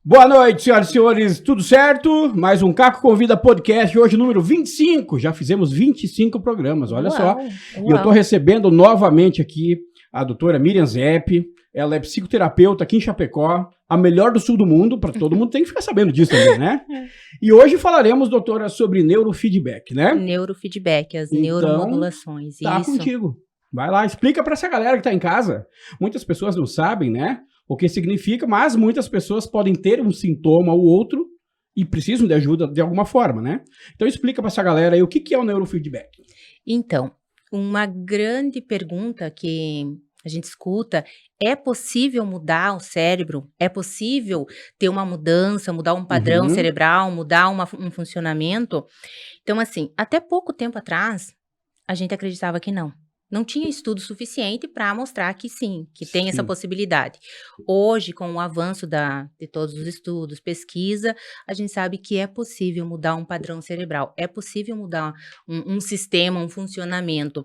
Boa noite, senhoras e senhores, tudo certo? Mais um Caco Convida Podcast, hoje número 25, já fizemos 25 programas, olha só. E eu estou recebendo novamente aqui a doutora Miriam Zepp, ela é psicoterapeuta aqui em Chapecó, a melhor do sul do mundo, para todo mundo tem que ficar sabendo disso também, né? E hoje falaremos, doutora, sobre neurofeedback, né? Neurofeedback, as neuromodulações, tá isso. Contigo. Vai lá, explica para essa galera que está em casa. Muitas pessoas não sabem, né? O que significa, mas muitas pessoas podem ter um sintoma ou outro e precisam de ajuda de alguma forma, né? Então explica para essa galera aí o que é o neurofeedback. Então, uma grande pergunta que a gente escuta, é possível mudar o cérebro? É possível ter uma mudança, mudar um padrão cerebral, mudar um funcionamento? Então, assim, até pouco tempo atrás, a gente acreditava que não. Não tinha estudo suficiente para mostrar que sim, que tem essa possibilidade. Hoje, com o avanço de todos os estudos, pesquisa, a gente sabe que é possível mudar um padrão cerebral, é possível mudar um sistema, um funcionamento.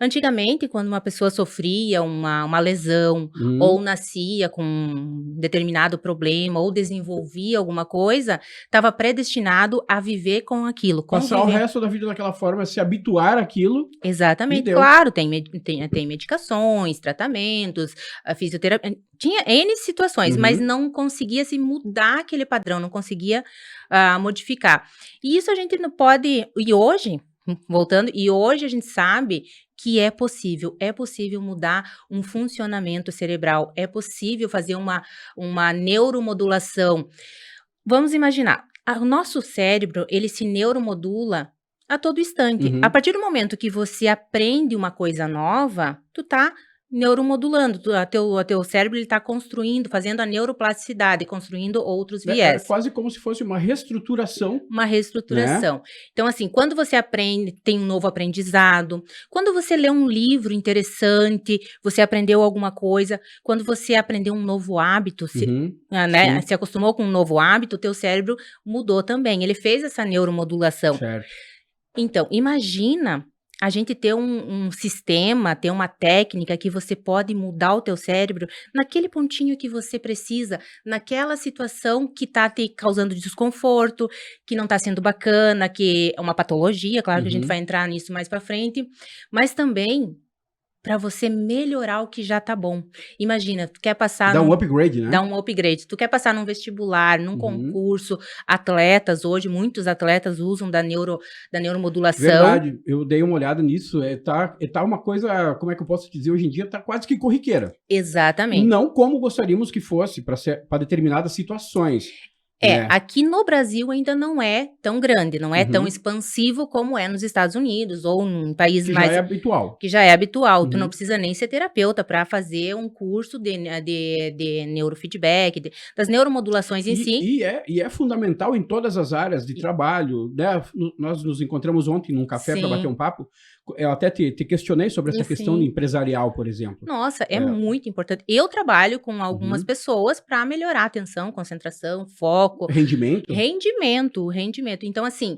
Antigamente, quando uma pessoa sofria uma lesão, ou nascia com um determinado problema, ou desenvolvia alguma coisa, estava predestinado a viver com aquilo. Passar o resto da vida daquela forma, se habituar àquilo. Exatamente, claro, tem medicações, tratamentos, a fisioterapia, tinha N situações, mas não conseguia se mudar aquele padrão, não conseguia modificar. E isso a gente não pode, e hoje, voltando, e hoje a gente sabe que é possível mudar um funcionamento cerebral, é possível fazer uma neuromodulação. Vamos imaginar, o nosso cérebro, ele se neuromodula a todo instante. A partir do momento que você aprende uma coisa nova, tu tá neuromodulando, o teu cérebro ele tá construindo, fazendo a neuroplasticidade, construindo outros viés. É quase como se fosse uma reestruturação. Uma reestruturação. Né? Então, assim, quando você aprende, tem um novo aprendizado. Quando você lê um livro interessante, você aprendeu alguma coisa. Quando você aprendeu um novo hábito, né, se acostumou com um novo hábito, o teu cérebro mudou também. Ele fez essa neuromodulação. Certo. Então, imagina a gente ter um sistema, ter uma técnica que você pode mudar o teu cérebro naquele pontinho que você precisa, naquela situação que tá te causando desconforto, que não tá sendo bacana, que é uma patologia, claro que a gente vai entrar nisso mais pra frente, mas também para você melhorar o que já tá bom. Imagina, tu quer passar... Dá um upgrade, né? Dá um upgrade. Tu quer passar num vestibular, num concurso, atletas, hoje, muitos atletas usam da neuromodulação. Verdade, eu dei uma olhada nisso, tá uma coisa, como é que eu posso dizer, hoje em dia tá quase que corriqueira. Exatamente. Não como gostaríamos que fosse para determinadas situações. Aqui no Brasil ainda não é tão grande, não é tão expansivo como é nos Estados Unidos ou em países mais... Que já é habitual. Que já é habitual. Tu não precisa nem ser terapeuta para fazer um curso de neurofeedback, das neuromodulações em si. E é fundamental em todas as áreas de trabalho, né? Nós nos encontramos ontem num café para bater um papo. Eu até te questionei sobre essa questão empresarial, por exemplo. Nossa, é muito importante. Eu trabalho com algumas pessoas para melhorar a atenção, concentração, foco. Rendimento. Então, assim,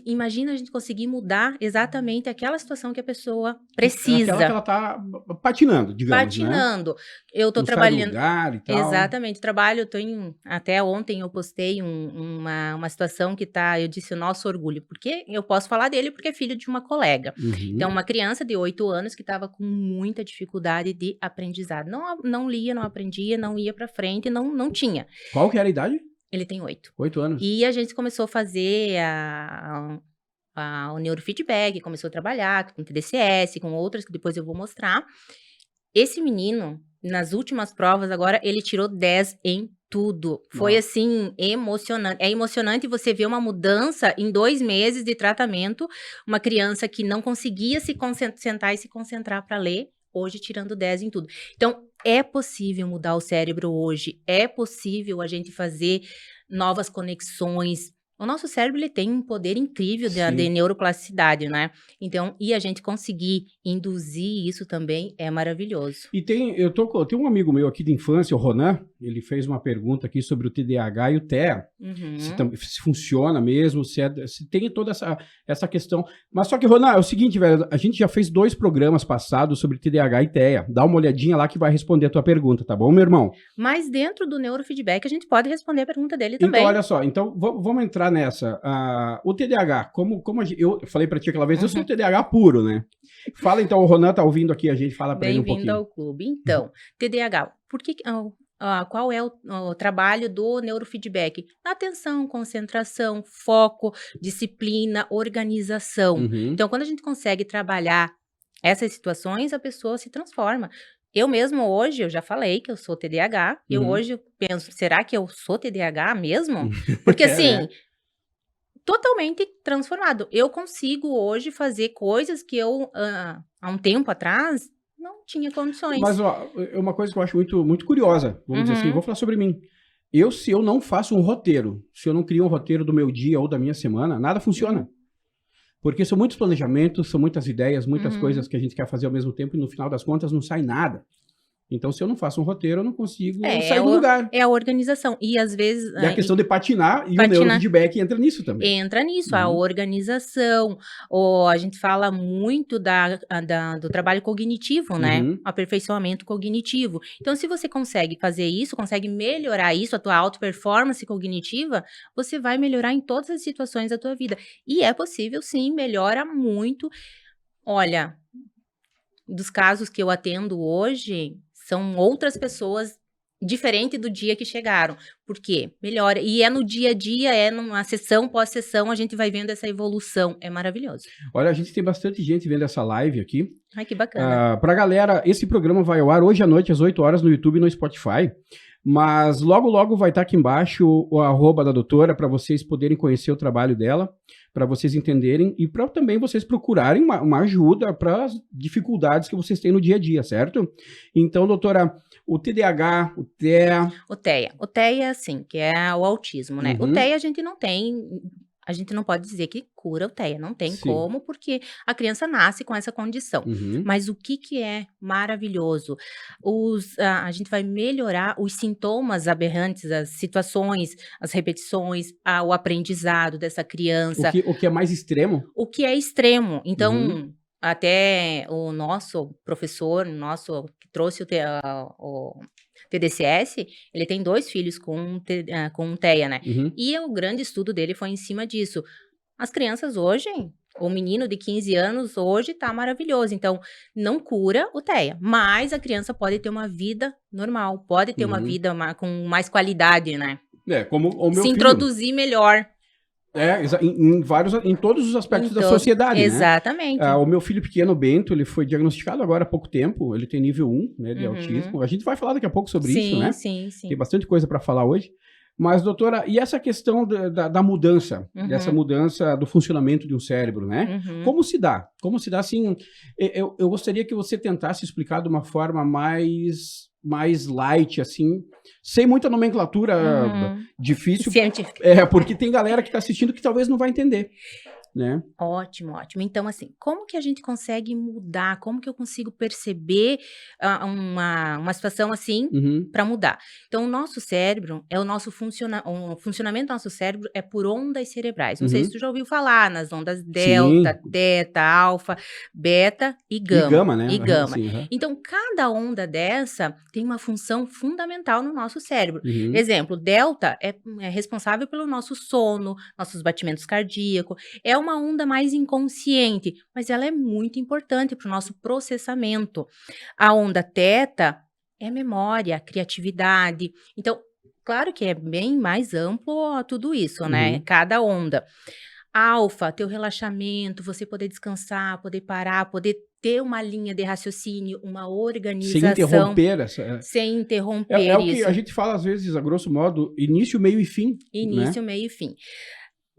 imagina a gente conseguir mudar exatamente aquela situação que a pessoa precisa. Aquela que ela tá patinando, digamos, né? Eu tô não trabalhando... sai do lugar e tal. Exatamente, até ontem eu postei uma situação que eu disse o nosso orgulho, porque eu posso falar dele porque é filho de uma colega. Então, uma criança de 8 anos que estava com muita dificuldade de aprendizado. Não lia, não aprendia, não ia pra frente, não tinha. Qual que era a idade? Ele tem 8. 8 anos. E a gente começou a fazer o neurofeedback, começou a trabalhar com TDCS, com outras que depois eu vou mostrar. Esse menino, nas últimas provas agora, ele tirou 10 em tudo. Foi assim, emocionante. É emocionante você ver uma mudança em 2 meses de tratamento. Uma criança que não conseguia sentar e se concentrar para ler, hoje tirando 10 em tudo. Então, é possível mudar o cérebro hoje. É possível a gente fazer novas conexões, O nosso cérebro, ele tem um poder incrível de neuroplasticidade, né? Então, e a gente conseguir induzir isso também é maravilhoso. E tem um amigo meu aqui de infância, o Ronan, ele fez uma pergunta aqui sobre o TDAH e o TEA. Se funciona mesmo, se tem toda essa questão. Mas só que, Ronan, é o seguinte, velho, a gente já fez 2 programas passados sobre TDAH e TEA. Dá uma olhadinha lá que vai responder a tua pergunta, tá bom, meu irmão? Mas dentro do neurofeedback, a gente pode responder a pergunta dele também. Então, olha só, vamos entrar nessa. O TDAH, eu falei pra ti aquela vez, eu sou TDAH puro, né? Fala então, o Ronan tá ouvindo aqui, a gente fala pra ele um pouquinho. Bem-vindo ao clube. Então, TDAH, qual é o trabalho do neurofeedback? Atenção, concentração, foco, disciplina, organização. Então, quando a gente consegue trabalhar essas situações, a pessoa se transforma. Eu mesmo hoje, eu já falei que eu sou TDAH, eu hoje penso, será que eu sou TDAH mesmo? Porque assim, totalmente transformado. Eu consigo hoje fazer coisas que eu, há um tempo atrás, não tinha condições. Mas ó, é uma coisa que eu acho muito, muito curiosa, vamos dizer assim, vou falar sobre mim. Se eu não faço um roteiro, se eu não crio um roteiro do meu dia ou da minha semana, nada funciona. Porque são muitos planejamentos, são muitas ideias, muitas coisas que a gente quer fazer ao mesmo tempo e no final das contas não sai nada. Então, se eu não faço um roteiro, eu não consigo sair do lugar. É a organização. E às vezes... E a questão de patinar e o neurofeedback entra nisso também. Entra nisso, a organização. A gente fala muito do trabalho cognitivo, né? Aperfeiçoamento cognitivo. Então, se você consegue fazer isso, consegue melhorar isso, a tua auto-performance cognitiva, você vai melhorar em todas as situações da tua vida. E é possível, sim, melhora muito. Olha, dos casos que eu atendo hoje... São outras pessoas diferente do dia que chegaram. Por quê? Melhora. E é no dia a dia, é numa sessão, pós-sessão, a gente vai vendo essa evolução. É maravilhoso. Olha, a gente tem bastante gente vendo essa live aqui. Ai, que bacana. Pra galera, esse programa vai ao ar hoje à noite, às 8 horas, no YouTube e no Spotify. Mas logo, logo vai estar aqui embaixo o @ da doutora para vocês poderem conhecer o trabalho dela, para vocês entenderem e para também vocês procurarem uma ajuda para as dificuldades que vocês têm no dia a dia, certo? Então, doutora, o TDAH, o TEA... O TEA, assim, que é o autismo, né? O TEA a gente não tem... A gente não pode dizer que cura o TEA, não tem como, porque a criança nasce com essa condição. Mas o que é maravilhoso? A gente vai melhorar os sintomas aberrantes, as situações, as repetições, o aprendizado dessa criança. O que é mais extremo? O que é extremo. Então, até o nosso professor, que trouxe o TDCS, ele tem 2 filhos com TEA, né? E o grande estudo dele foi em cima disso. As crianças hoje, o menino de 15 anos hoje tá maravilhoso. Então, não cura o TEA, mas a criança pode ter uma vida normal, pode ter uma vida com mais qualidade, né? Como o meu filho. Introduzir melhor. Em todos os aspectos da sociedade, exatamente. Né? O meu filho pequeno, Bento, ele foi diagnosticado agora há pouco tempo, ele tem nível 1, né, de autismo. A gente vai falar daqui a pouco sobre isso, né? Sim. Tem bastante coisa para falar hoje. Mas, doutora, e essa questão da mudança, dessa mudança do funcionamento de um cérebro, né? Como se dá? Como se dá, assim, eu gostaria que você tentasse explicar de uma forma mais light, assim, sem muita nomenclatura difícil. Científica. Porque tem galera que está assistindo que talvez não vai entender, né? Ótimo. Então, assim, como que a gente consegue mudar? Como que eu consigo perceber uma situação assim para mudar? Então, o nosso cérebro, o funcionamento do nosso cérebro é por ondas cerebrais. Não sei se tu já ouviu falar nas ondas delta, teta, alfa, beta e gama. E gama, né? Então, cada onda dessa tem uma função fundamental no nosso cérebro. Exemplo, delta é responsável pelo nosso sono, nossos batimentos cardíacos. É uma onda mais inconsciente, mas ela é muito importante para o nosso processamento. A onda teta é memória, criatividade. Então, claro que é bem mais amplo tudo isso, né? Cada onda. Alfa, teu relaxamento, você poder descansar, poder parar, poder ter uma linha de raciocínio, uma organização. Sem interromper É o que a gente fala às vezes, a grosso modo, início, meio e fim. Início, meio e fim.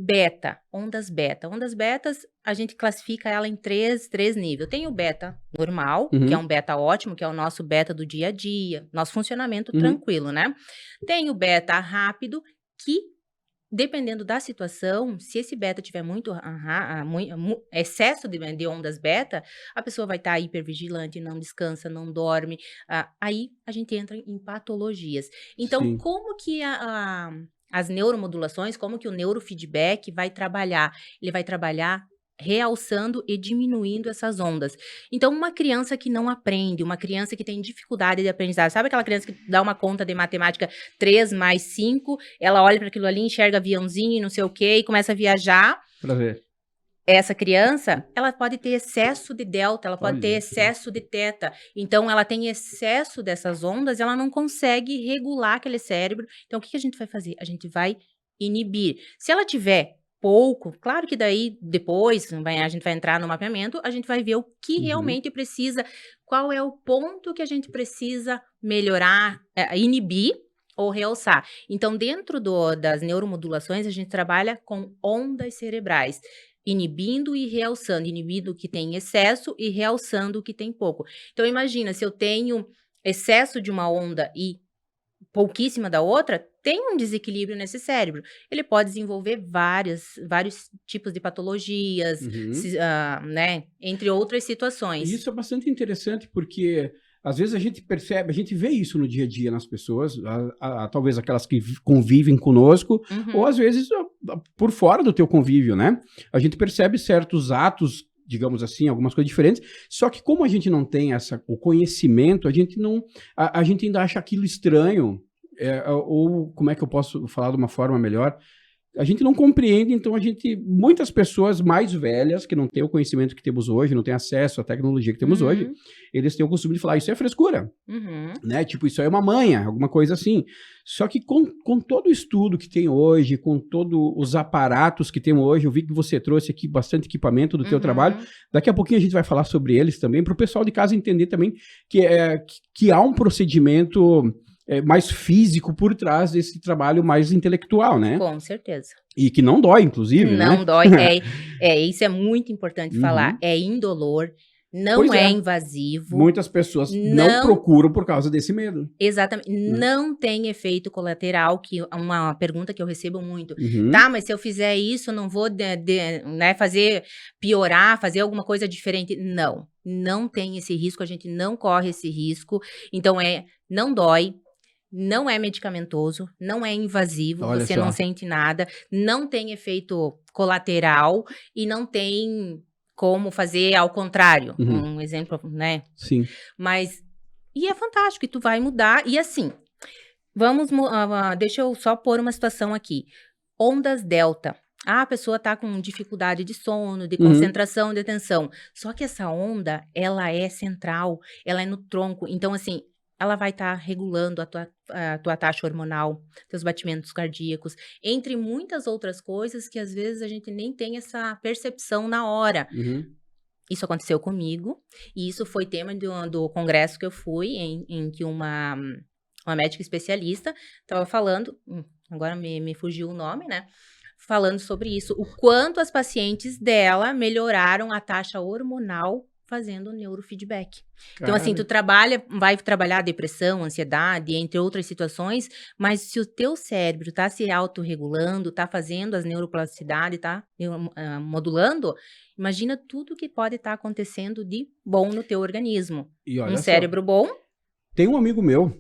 Beta, ondas beta. Ondas betas, a gente classifica ela em três níveis. Tem o beta normal, que é um beta ótimo, que é o nosso beta do dia a dia, nosso funcionamento tranquilo, né? Tem o beta rápido, que dependendo da situação, se esse beta tiver muito excesso de ondas beta, a pessoa vai estar hipervigilante, não descansa, não dorme. Aí a gente entra em patologias. Então, Sim. como que as neuromodulações, como que o neurofeedback vai trabalhar? Ele vai trabalhar realçando e diminuindo essas ondas. Então, uma criança que não aprende, uma criança que tem dificuldade de aprendizagem, sabe aquela criança que dá uma conta de matemática 3 mais 5, ela olha para aquilo ali, enxerga aviãozinho e não sei o quê, e começa a viajar. Prazer. Essa criança, ela pode ter excesso de delta, ela pode ter excesso de teta. Então, ela tem excesso dessas ondas, ela não consegue regular aquele cérebro. Então, o que a gente vai fazer? A gente vai inibir. Se ela tiver pouco, claro que daí, depois, a gente vai entrar no mapeamento, a gente vai ver o que realmente precisa, qual é o ponto que a gente precisa melhorar, inibir ou realçar. Então, dentro das neuromodulações, a gente trabalha com ondas cerebrais, inibindo e realçando, inibindo o que tem excesso e realçando o que tem pouco. Então, imagina, se eu tenho excesso de uma onda e pouquíssima da outra, tem um desequilíbrio nesse cérebro. Ele pode desenvolver vários tipos de patologias, né, entre outras situações. Isso é bastante interessante porque às vezes a gente percebe, a gente vê isso no dia a dia nas pessoas, talvez aquelas que convivem conosco, ou às vezes por fora do teu convívio, né? A gente percebe certos atos, digamos assim, algumas coisas diferentes, só que como a gente não tem o conhecimento, a gente ainda acha aquilo estranho, ou como é que eu posso falar de uma forma melhor? A gente não compreende, então muitas pessoas mais velhas, que não têm o conhecimento que temos hoje, não têm acesso à tecnologia que temos hoje, eles têm o costume de falar, isso é frescura, né? Tipo, isso é uma manha, alguma coisa assim. Só que com todo o estudo que tem hoje, com todos os aparatos que tem hoje, eu vi que você trouxe aqui bastante equipamento do teu trabalho, daqui a pouquinho a gente vai falar sobre eles também, para o pessoal de casa entender também que há um procedimento mais físico por trás desse trabalho mais intelectual, né? Com certeza. E que não dói, inclusive, né? Não dói. Isso é muito importante falar. É indolor, não é invasivo. Muitas pessoas não procuram por causa desse medo. Exatamente. Não tem efeito colateral, que é uma pergunta que eu recebo muito. Tá, mas se eu fizer isso, eu não vou né, piorar, fazer alguma coisa diferente. Não tem esse risco, a gente não corre esse risco. Então, não dói. Não é medicamentoso, não é invasivo, você não sente nada, não tem efeito colateral e não tem como fazer ao contrário. Um exemplo, né? Sim. E é fantástico, e tu vai mudar. E assim, deixa eu só pôr uma situação aqui. Ondas delta. A pessoa tá com dificuldade de sono, de concentração, de atenção. Só que essa onda, ela é central, ela é no tronco. Então, assim, ela vai estar regulando a tua taxa hormonal, teus batimentos cardíacos, entre muitas outras coisas que às vezes a gente nem tem essa percepção na hora. Isso aconteceu comigo, e isso foi tema do congresso que eu fui, em que uma médica especialista estava falando, agora me fugiu o nome, né? Falando sobre isso, o quanto as pacientes dela melhoraram a taxa hormonal fazendo neurofeedback. Então, assim, tu vai trabalhar a depressão, ansiedade, entre outras situações, mas se o teu cérebro tá se autorregulando, tá fazendo as neuroplasticidades, tá modulando, imagina tudo que pode estar acontecendo de bom no teu organismo. E olha cérebro bom. Tem um amigo meu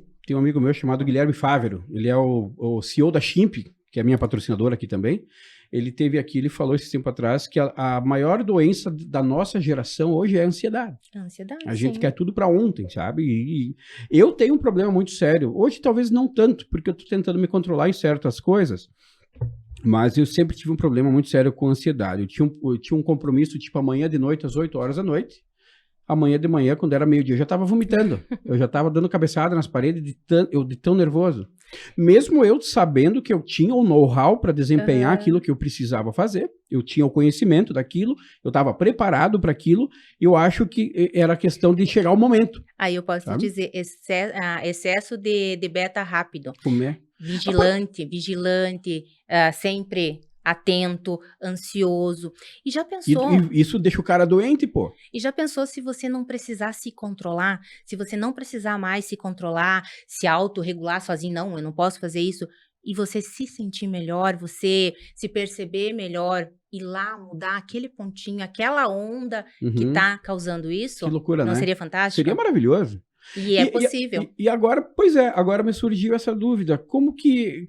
chamado Guilherme Fávero, ele é o CEO da Chimp, que é a minha patrocinadora aqui também. Ele teve aqui, ele falou esse tempo atrás que a maior doença da nossa geração hoje é a ansiedade. A gente quer tudo para ontem, sabe? E eu tenho um problema muito sério. Hoje talvez não tanto, porque eu tô tentando me controlar em certas coisas, mas eu sempre tive um problema muito sério com ansiedade. Eu tinha um compromisso, tipo, amanhã de noite, às 8 horas da noite. Amanhã de manhã, quando era meio-dia, eu já estava vomitando. Eu já estava dando cabeçada nas paredes de tão nervoso. Mesmo eu sabendo que eu tinha o know-how para desempenhar aquilo que eu precisava fazer, eu tinha o conhecimento daquilo, eu estava preparado para aquilo, eu acho que era questão de chegar o momento. Aí eu posso dizer, excesso de beta rápido. Como é? Vigilante, sempre atento, ansioso. E já pensou... E isso deixa o cara doente, pô. E já pensou se você não precisar se controlar? Se você não precisar mais se controlar, se autorregular sozinho? Não, eu não posso fazer isso. e você se sentir melhor, você se perceber melhor, ir lá mudar aquele pontinho, aquela onda que está causando isso, que loucura, não né? seria fantástico? Seria maravilhoso. E é possível. E agora, pois é, agora me surgiu essa dúvida. Como que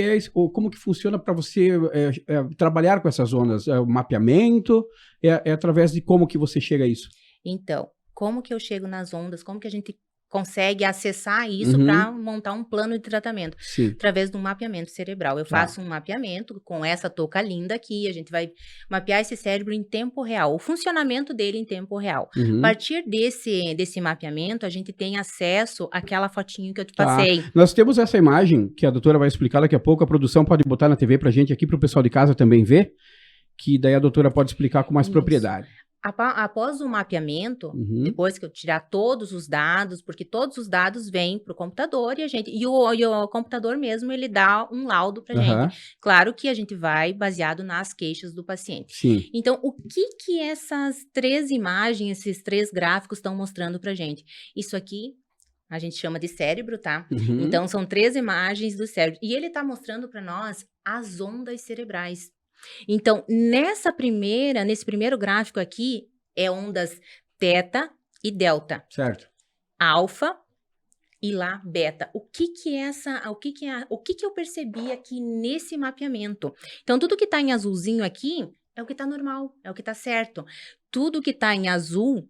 é, ou como que funciona para você trabalhar com essas ondas? É o mapeamento? É através de como que você chega a isso? Então, como que eu chego nas ondas? Como que a gente consegue acessar isso para montar um plano de tratamento? Sim. Através do mapeamento cerebral. Eu faço um mapeamento com essa touca linda aqui, a gente vai mapear esse cérebro em tempo real, o funcionamento dele em tempo real. A partir desse mapeamento, a gente tem acesso àquela fotinho que eu te passei. Nós temos essa imagem, que a doutora vai explicar daqui a pouco, a produção pode botar na TV pra gente aqui, pro pessoal de casa também ver, que daí a doutora pode explicar com mais propriedade. Após o mapeamento, depois que eu tirar todos os dados, porque todos os dados vêm para o computador e o computador mesmo, ele dá um laudo para gente. Claro que a gente vai baseado nas queixas do paciente. Sim. Então, o que essas 3 imagens, esses 3 gráficos estão mostrando para gente? Isso aqui a gente chama de cérebro, tá? Então, são 3 imagens do cérebro. E ele está mostrando para nós as ondas cerebrais. Então, nesse primeiro gráfico aqui, é ondas teta e delta. Certo. Alfa e lá beta. O que eu percebi aqui nesse mapeamento? Então, tudo que está em azulzinho aqui é o que está normal, é o que está certo. Tudo que está em azul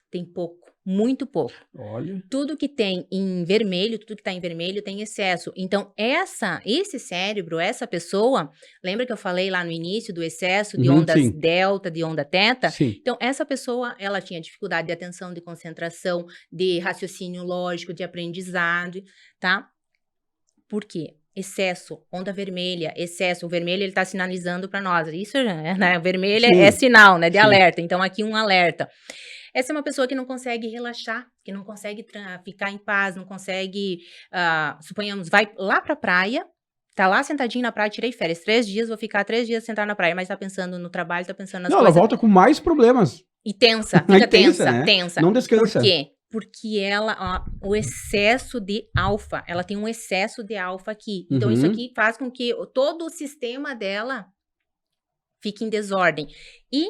tem pouco. Muito pouco. Olha. Tudo que tem em vermelho, tudo que tá em vermelho tem excesso. Então, esse cérebro, essa pessoa, lembra que eu falei lá no início do excesso de ondas delta, de onda teta? Sim. Então, essa pessoa, ela tinha dificuldade de atenção, de concentração, de raciocínio lógico, de aprendizado, tá? Por quê? Excesso, onda vermelha, excesso. O vermelho, ele tá sinalizando para nós. Isso, né? O vermelho é sinal, né? De alerta. Então, aqui um alerta. Essa é uma pessoa que não consegue relaxar, que não consegue ficar em paz, não consegue, suponhamos, vai lá pra praia, tá lá sentadinho na praia, tirei férias, 3 dias, vou ficar 3 dias sentada na praia, mas tá pensando no trabalho, tá pensando nas coisas. Ela volta com mais problemas. E tensa, fica tensa, né? tensa. Não descansa. Por quê? Porque o excesso de alfa, ela tem um excesso de alfa aqui. Então, isso aqui faz com que todo o sistema dela fique em desordem. E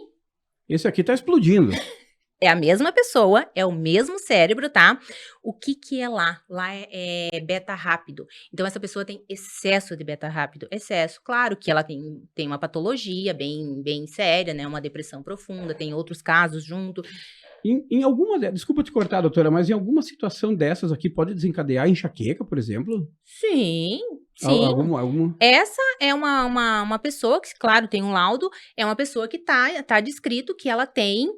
esse aqui tá explodindo. É a mesma pessoa, é o mesmo cérebro, tá? O que é lá? Lá é beta rápido. Então, essa pessoa tem excesso de beta rápido. Excesso, claro que ela tem uma patologia bem séria, né? Uma depressão profunda, tem outros casos junto. Em alguma... Desculpa te cortar, doutora, mas em alguma situação dessas aqui pode desencadear enxaqueca, por exemplo? Sim. Alguma... Essa é uma pessoa que, claro, tem um laudo, é uma pessoa que tá descrito que ela tem...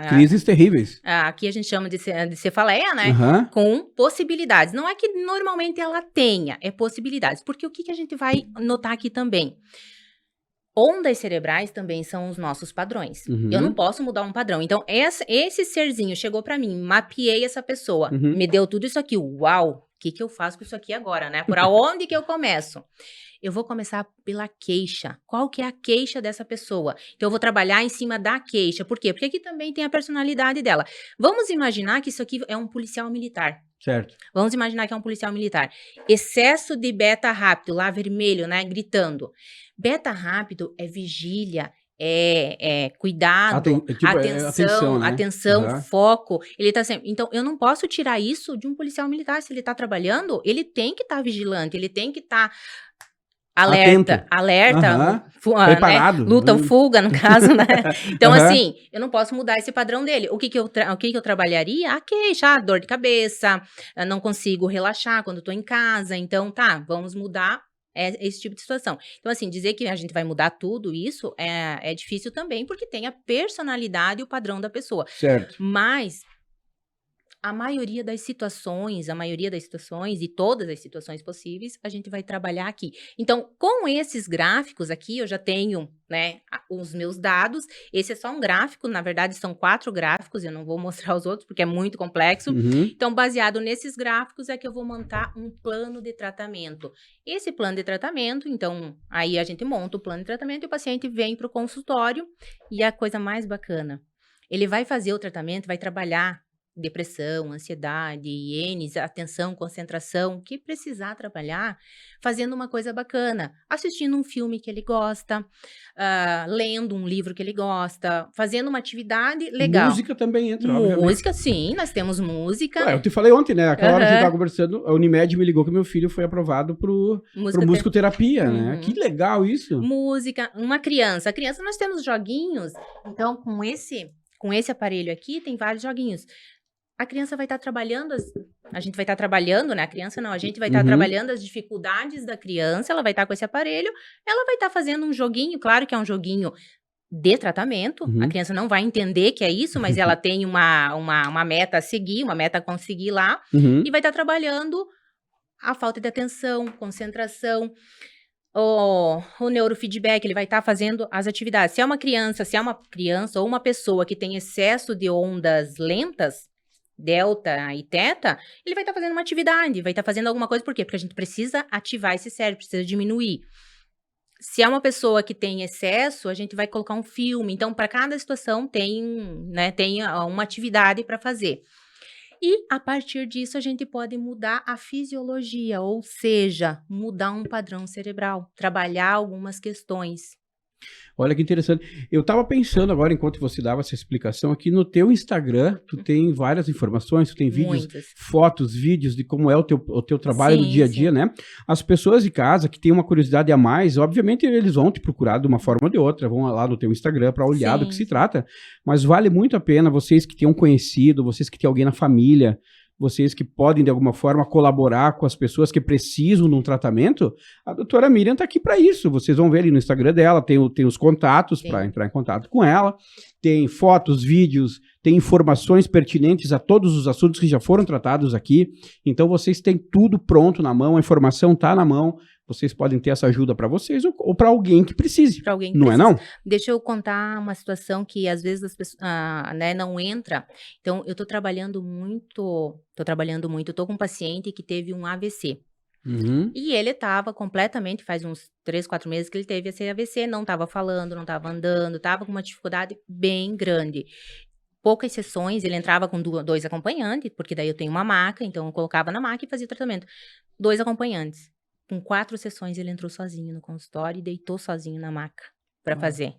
crises terríveis. Aqui a gente chama de cefaleia, né? Com possibilidades. Não é que normalmente ela tenha, é possibilidades. Porque o que a gente vai notar aqui também? Ondas cerebrais também são os nossos padrões. Eu não posso mudar um padrão. Então, esse serzinho chegou pra mim, mapeei essa pessoa, me deu tudo isso aqui. Uau! O que eu faço com isso aqui agora, né? Por onde que eu começo? Eu vou começar pela queixa. Qual que é a queixa dessa pessoa? Então, eu vou trabalhar em cima da queixa. Por quê? Porque aqui também tem a personalidade dela. Vamos imaginar que isso aqui é um policial militar. Certo. Vamos imaginar que é um policial militar. Excesso de beta rápido, lá vermelho, né? Gritando. Beta rápido é vigília, cuidado, atenção, foco. Ele tá sempre... Então, eu não posso tirar isso de um policial militar. Se ele tá trabalhando, ele tem que estar vigilante, ele tem que estar... Alerta, preparado, né? Luta ou fuga, no caso, né? Então, assim, eu não posso mudar esse padrão dele. O que eu trabalharia? A queixa, dor de cabeça, não consigo relaxar quando tô em casa. Então, vamos mudar esse tipo de situação. Então, assim, dizer que a gente vai mudar tudo isso é difícil também, porque tem a personalidade e o padrão da pessoa. Certo. Mas... A maioria das situações e todas as situações possíveis, a gente vai trabalhar aqui. Então, com esses gráficos aqui, eu já tenho, né, os meus dados. Esse é só um gráfico, na verdade, são 4 gráficos, eu não vou mostrar os outros, porque é muito complexo. Então, baseado nesses gráficos, é que eu vou montar um plano de tratamento. Esse plano de tratamento, então, aí a gente monta o plano de tratamento e o paciente vem para o consultório. E a coisa mais bacana, ele vai fazer o tratamento, vai trabalhar depressão, ansiedade, ienes, atenção, concentração, que precisar trabalhar fazendo uma coisa bacana, assistindo um filme que ele gosta, lendo um livro que ele gosta, fazendo uma atividade legal. Música também entra, obviamente. Música, sim, nós temos música. Ué, eu te falei ontem, né? Aquela hora que a gente tava conversando, a Unimed me ligou que meu filho foi aprovado pro musicoterapia, né? Que legal isso. Música, uma criança. A criança, nós temos joguinhos, então com esse aparelho aqui, tem vários joguinhos. A criança vai estar trabalhando, a gente vai estar trabalhando, né? A criança não, a gente vai estar trabalhando as dificuldades da criança, ela vai estar com esse aparelho, ela vai estar fazendo um joguinho, claro que é um joguinho de tratamento, a criança não vai entender que é isso, mas ela tem uma meta a seguir, uma meta a conseguir lá, e vai estar trabalhando a falta de atenção, concentração, o neurofeedback, ele vai estar fazendo as atividades. Se é uma criança ou uma pessoa que tem excesso de ondas lentas, delta e teta, ele vai estar fazendo uma atividade, vai estar fazendo alguma coisa, por quê? Porque a gente precisa ativar esse cérebro, precisa diminuir. Se é uma pessoa que tem excesso, a gente vai colocar um filme. Então, para cada situação tem uma atividade para fazer. E, a partir disso, a gente pode mudar a fisiologia, ou seja, mudar um padrão cerebral, trabalhar algumas questões. Olha que interessante. Eu tava pensando agora, enquanto você dava essa explicação, aqui no teu Instagram, tu tem várias informações, tu tem vídeos, fotos, vídeos de como é o teu trabalho no dia a dia, né? As pessoas de casa que têm uma curiosidade a mais, obviamente eles vão te procurar de uma forma ou de outra, vão lá no teu Instagram para olhar do que se trata, mas vale muito a pena vocês que têm um conhecido, vocês que têm alguém na família, vocês que podem, de alguma forma, colaborar com as pessoas que precisam de um tratamento, a doutora Miriam está aqui para isso. Vocês vão ver ali no Instagram dela, tem os contatos para entrar em contato com ela, tem fotos, vídeos, tem informações pertinentes a todos os assuntos que já foram tratados aqui. Então, vocês têm tudo pronto na mão, a informação está na mão. Vocês podem ter essa ajuda para vocês ou para alguém que precise. Pra alguém que não precisa. É não? Deixa eu contar uma situação que às vezes as pessoas, não entra. Então, eu tô trabalhando muito, tô com um paciente que teve um AVC. E ele estava completamente, faz uns 3, 4 meses que ele teve esse AVC, não estava falando, não estava andando, estava com uma dificuldade bem grande. Poucas sessões, ele entrava com 2 acompanhantes, porque daí eu tenho uma maca, então eu colocava na maca e fazia o tratamento. 2 acompanhantes. Com 4 sessões, ele entrou sozinho no consultório e deitou sozinho na maca para fazer.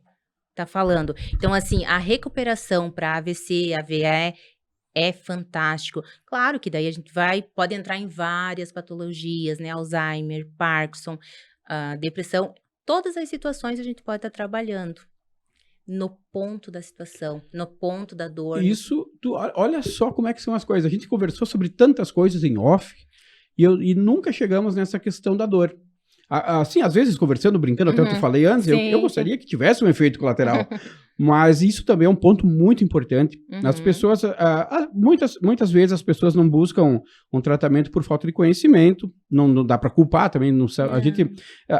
Tá falando. Então, assim, a recuperação para AVC, AVE é fantástico. Claro que daí a gente pode entrar em várias patologias, né? Alzheimer, Parkinson, depressão. Todas as situações a gente pode estar trabalhando no ponto da situação, no ponto da dor. Isso, olha só como é que são as coisas. A gente conversou sobre tantas coisas em off, e nunca chegamos nessa questão da dor. Assim, às vezes, conversando, brincando, até eu te falei antes, eu gostaria que tivesse um efeito colateral. Mas isso também é um ponto muito importante. As pessoas, muitas vezes as pessoas não buscam um tratamento por falta de conhecimento, não dá para culpar também.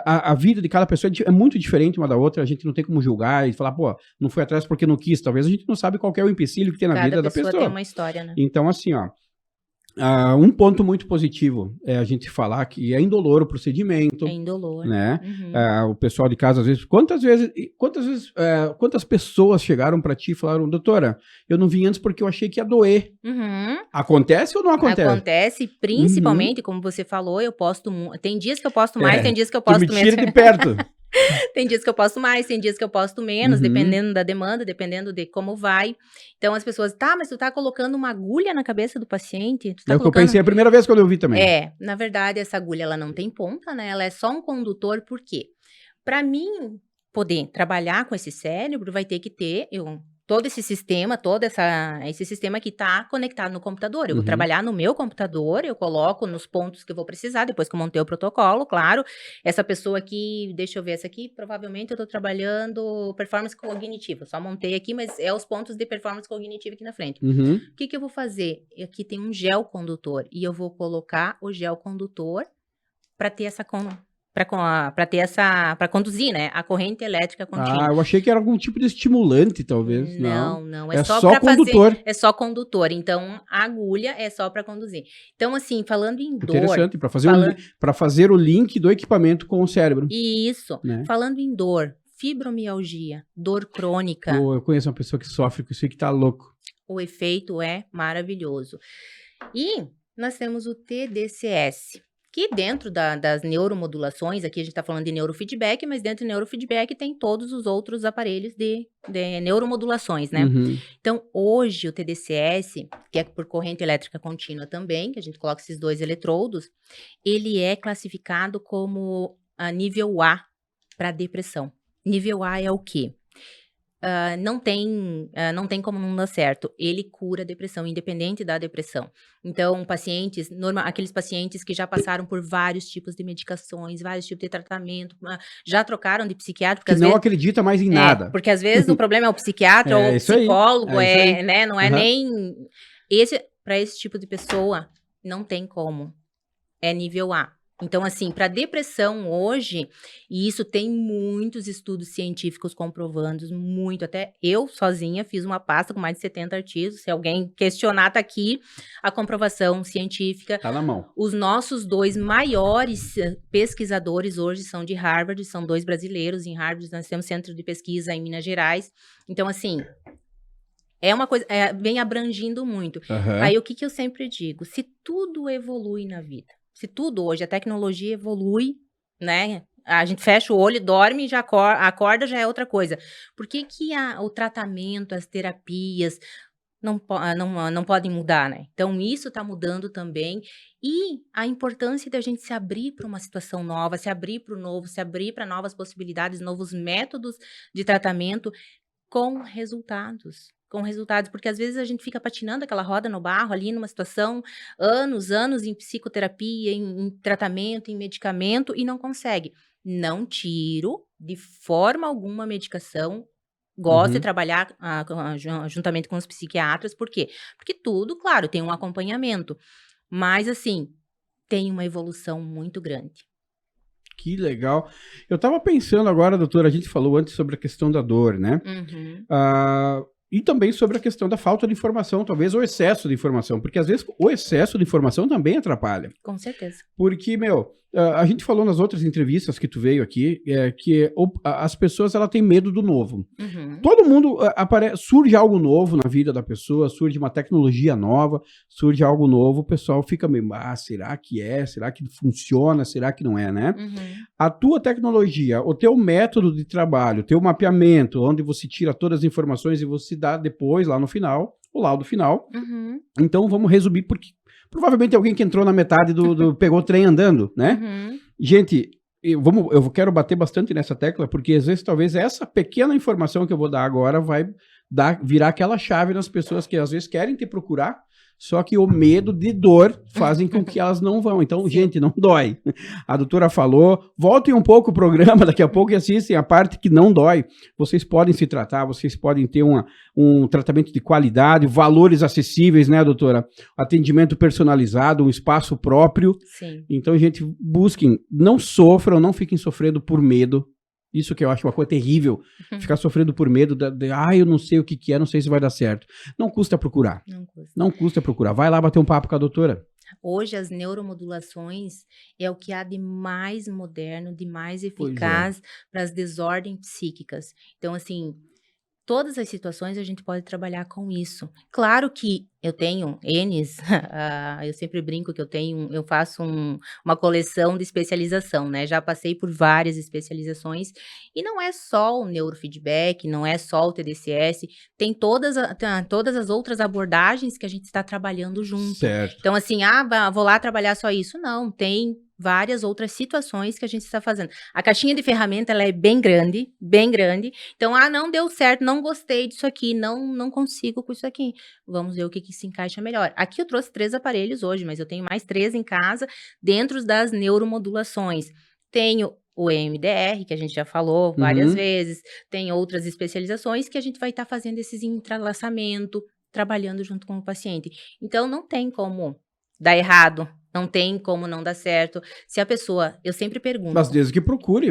A vida de cada pessoa é muito diferente uma da outra, a gente não tem como julgar e falar, pô, não foi atrás porque não quis. Talvez a gente não sabe qual é o empecilho que tem na vida da pessoa. Cada pessoa tem uma história, né? Então, assim, um ponto muito positivo é a gente falar que é indolor o procedimento. É indolor. Né? O pessoal de casa, às vezes, quantas pessoas chegaram para ti e falaram, doutora, eu não vim antes porque eu achei que ia doer. Acontece ou não acontece? Acontece, principalmente, como você falou, eu posto, tem dias que eu posto mais, tem dias que eu posto menos. Me tira de perto. Tem dias que eu posto mais, tem dias que eu posto menos, dependendo da demanda, dependendo de como vai. Então, as pessoas, mas tu tá colocando uma agulha na cabeça do paciente? É o que eu pensei a primeira vez quando eu vi também. Na verdade, essa agulha, ela não tem ponta, né? Ela é só um condutor, por quê? Pra mim poder trabalhar com esse cérebro, vai ter que ter todo esse sistema, esse sistema que está conectado no computador. Eu vou trabalhar no meu computador, eu coloco nos pontos que eu vou precisar, depois que eu montei o protocolo, claro. Essa pessoa aqui, deixa eu ver essa aqui, provavelmente eu estou trabalhando performance cognitiva. Só montei aqui, mas é os pontos de performance cognitiva aqui na frente. O que eu vou fazer? Aqui tem um gel condutor, e eu vou colocar o gel condutor para ter essa para conduzir, né, a corrente elétrica contínua. Eu achei que era algum tipo de estimulante, talvez. Não, é só condutor. É só condutor, então a agulha é só para conduzir. Então, assim, falando em dor... Interessante, para fazer o link do equipamento com o cérebro. Isso, né? Falando em dor, fibromialgia, dor crônica. Eu conheço uma pessoa que sofre com isso e que tá louco. o efeito é maravilhoso. E nós temos o TDCS, que dentro das neuromodulações, aqui a gente está falando de neurofeedback, mas dentro do neurofeedback tem todos os outros aparelhos de neuromodulações, né? Uhum. Então, hoje o TDCS, que é por corrente elétrica contínua também, que a gente coloca esses 2 eletrodos, ele é classificado como a nível A para depressão. Nível A é o quê? Não tem como não dar certo. Ele cura a depressão, independente da depressão. Então, aqueles pacientes que já passaram por vários tipos de medicações, vários tipos de tratamento, já trocaram de psiquiatra. Que não acredita mais em nada. Porque às vezes o problema é o psiquiatra ou o psicólogo, né? Não é nem... Para esse tipo de pessoa, não tem como. É nível A. Então, assim, para depressão hoje, e isso tem muitos estudos científicos comprovando, muito, até eu sozinha fiz uma pasta com mais de 70 artigos, se alguém questionar, tá aqui a comprovação científica. Tá na mão. Os nossos 2 maiores pesquisadores hoje são de Harvard, são 2 brasileiros em Harvard, nós temos centro de pesquisa em Minas Gerais. Então, assim, é uma coisa, vem abrangindo muito. Uhum. Aí, o que eu sempre digo? Se tudo evolui na vida, se tudo hoje, a tecnologia evolui, né? A gente fecha o olho, dorme, já acorda, já é outra coisa. Por que o tratamento, as terapias não podem mudar, né? Então, isso está mudando também. E a importância da gente se abrir para uma situação nova, se abrir para o novo, se abrir para novas possibilidades, novos métodos de tratamento com resultados, porque às vezes a gente fica patinando aquela roda no barro ali numa situação, anos em psicoterapia, em tratamento, em medicamento e não consegue. Não tiro de forma alguma a medicação, gosto de trabalhar juntamente com os psiquiatras, por quê? Porque tudo, claro, tem um acompanhamento, mas assim, tem uma evolução muito grande. Que legal. Eu estava pensando agora, doutora, a gente falou antes sobre a questão da dor, né? Uhum. E também sobre a questão da falta de informação, talvez o excesso de informação, porque às vezes o excesso de informação também atrapalha. Com certeza. Porque, a gente falou nas outras entrevistas que tu veio aqui, que as pessoas ela têm medo do novo. Uhum. Todo mundo surge algo novo na vida da pessoa, surge uma tecnologia nova, surge algo novo, o pessoal fica meio, será que é? Será que funciona? Será que não é, né? Uhum. A tua tecnologia, o teu método de trabalho, o teu mapeamento, onde você tira todas as informações e você dá depois, lá no final, o laudo final. Uhum. Então, vamos resumir, porque provavelmente alguém que entrou na metade pegou o trem andando, né? Uhum. Gente, eu quero bater bastante nessa tecla, porque às vezes talvez essa pequena informação que eu vou dar agora vai virar aquela chave nas pessoas que às vezes querem te procurar, só que o medo de dor fazem com que elas não vão. Então, gente, não dói. A doutora falou, voltem um pouco o programa daqui a pouco e assistem a parte que não dói. Vocês podem se tratar, vocês podem ter um tratamento de qualidade, valores acessíveis, né, doutora? Atendimento personalizado, um espaço próprio. Sim. Então, gente, busquem, não sofram, não fiquem sofrendo por medo. Isso que eu acho uma coisa terrível, ficar sofrendo por medo eu não sei o que é, não sei se vai dar certo. Não custa procurar. Não custa procurar. Vai lá bater um papo com a doutora. Hoje, as neuromodulações é o que há de mais moderno, de mais eficaz para as desordens psíquicas. Então, assim, todas as situações a gente pode trabalhar com isso. Claro que eu tenho N's, eu sempre brinco que eu faço uma coleção de especialização, né? Já passei por várias especializações e não é só o neurofeedback, não é só o TDCS, tem todas as outras abordagens que a gente está trabalhando junto. Certo. Então, assim, vou lá trabalhar só isso? Não, tem várias outras situações que a gente está fazendo. A caixinha de ferramenta, ela é bem grande, bem grande. Então, não deu certo, não gostei disso aqui, não consigo com isso aqui. Vamos ver o que se encaixa melhor. Aqui eu trouxe 3 aparelhos hoje, mas eu tenho mais 3 em casa, dentro das neuromodulações. Tenho o EMDR, que a gente já falou várias vezes, tem outras especializações que a gente vai estar fazendo esses entrelaçamento, trabalhando junto com o paciente. Então, não tem como dar errado. Não tem como não dar certo. Se a pessoa, eu sempre pergunto. Mas desde que procure.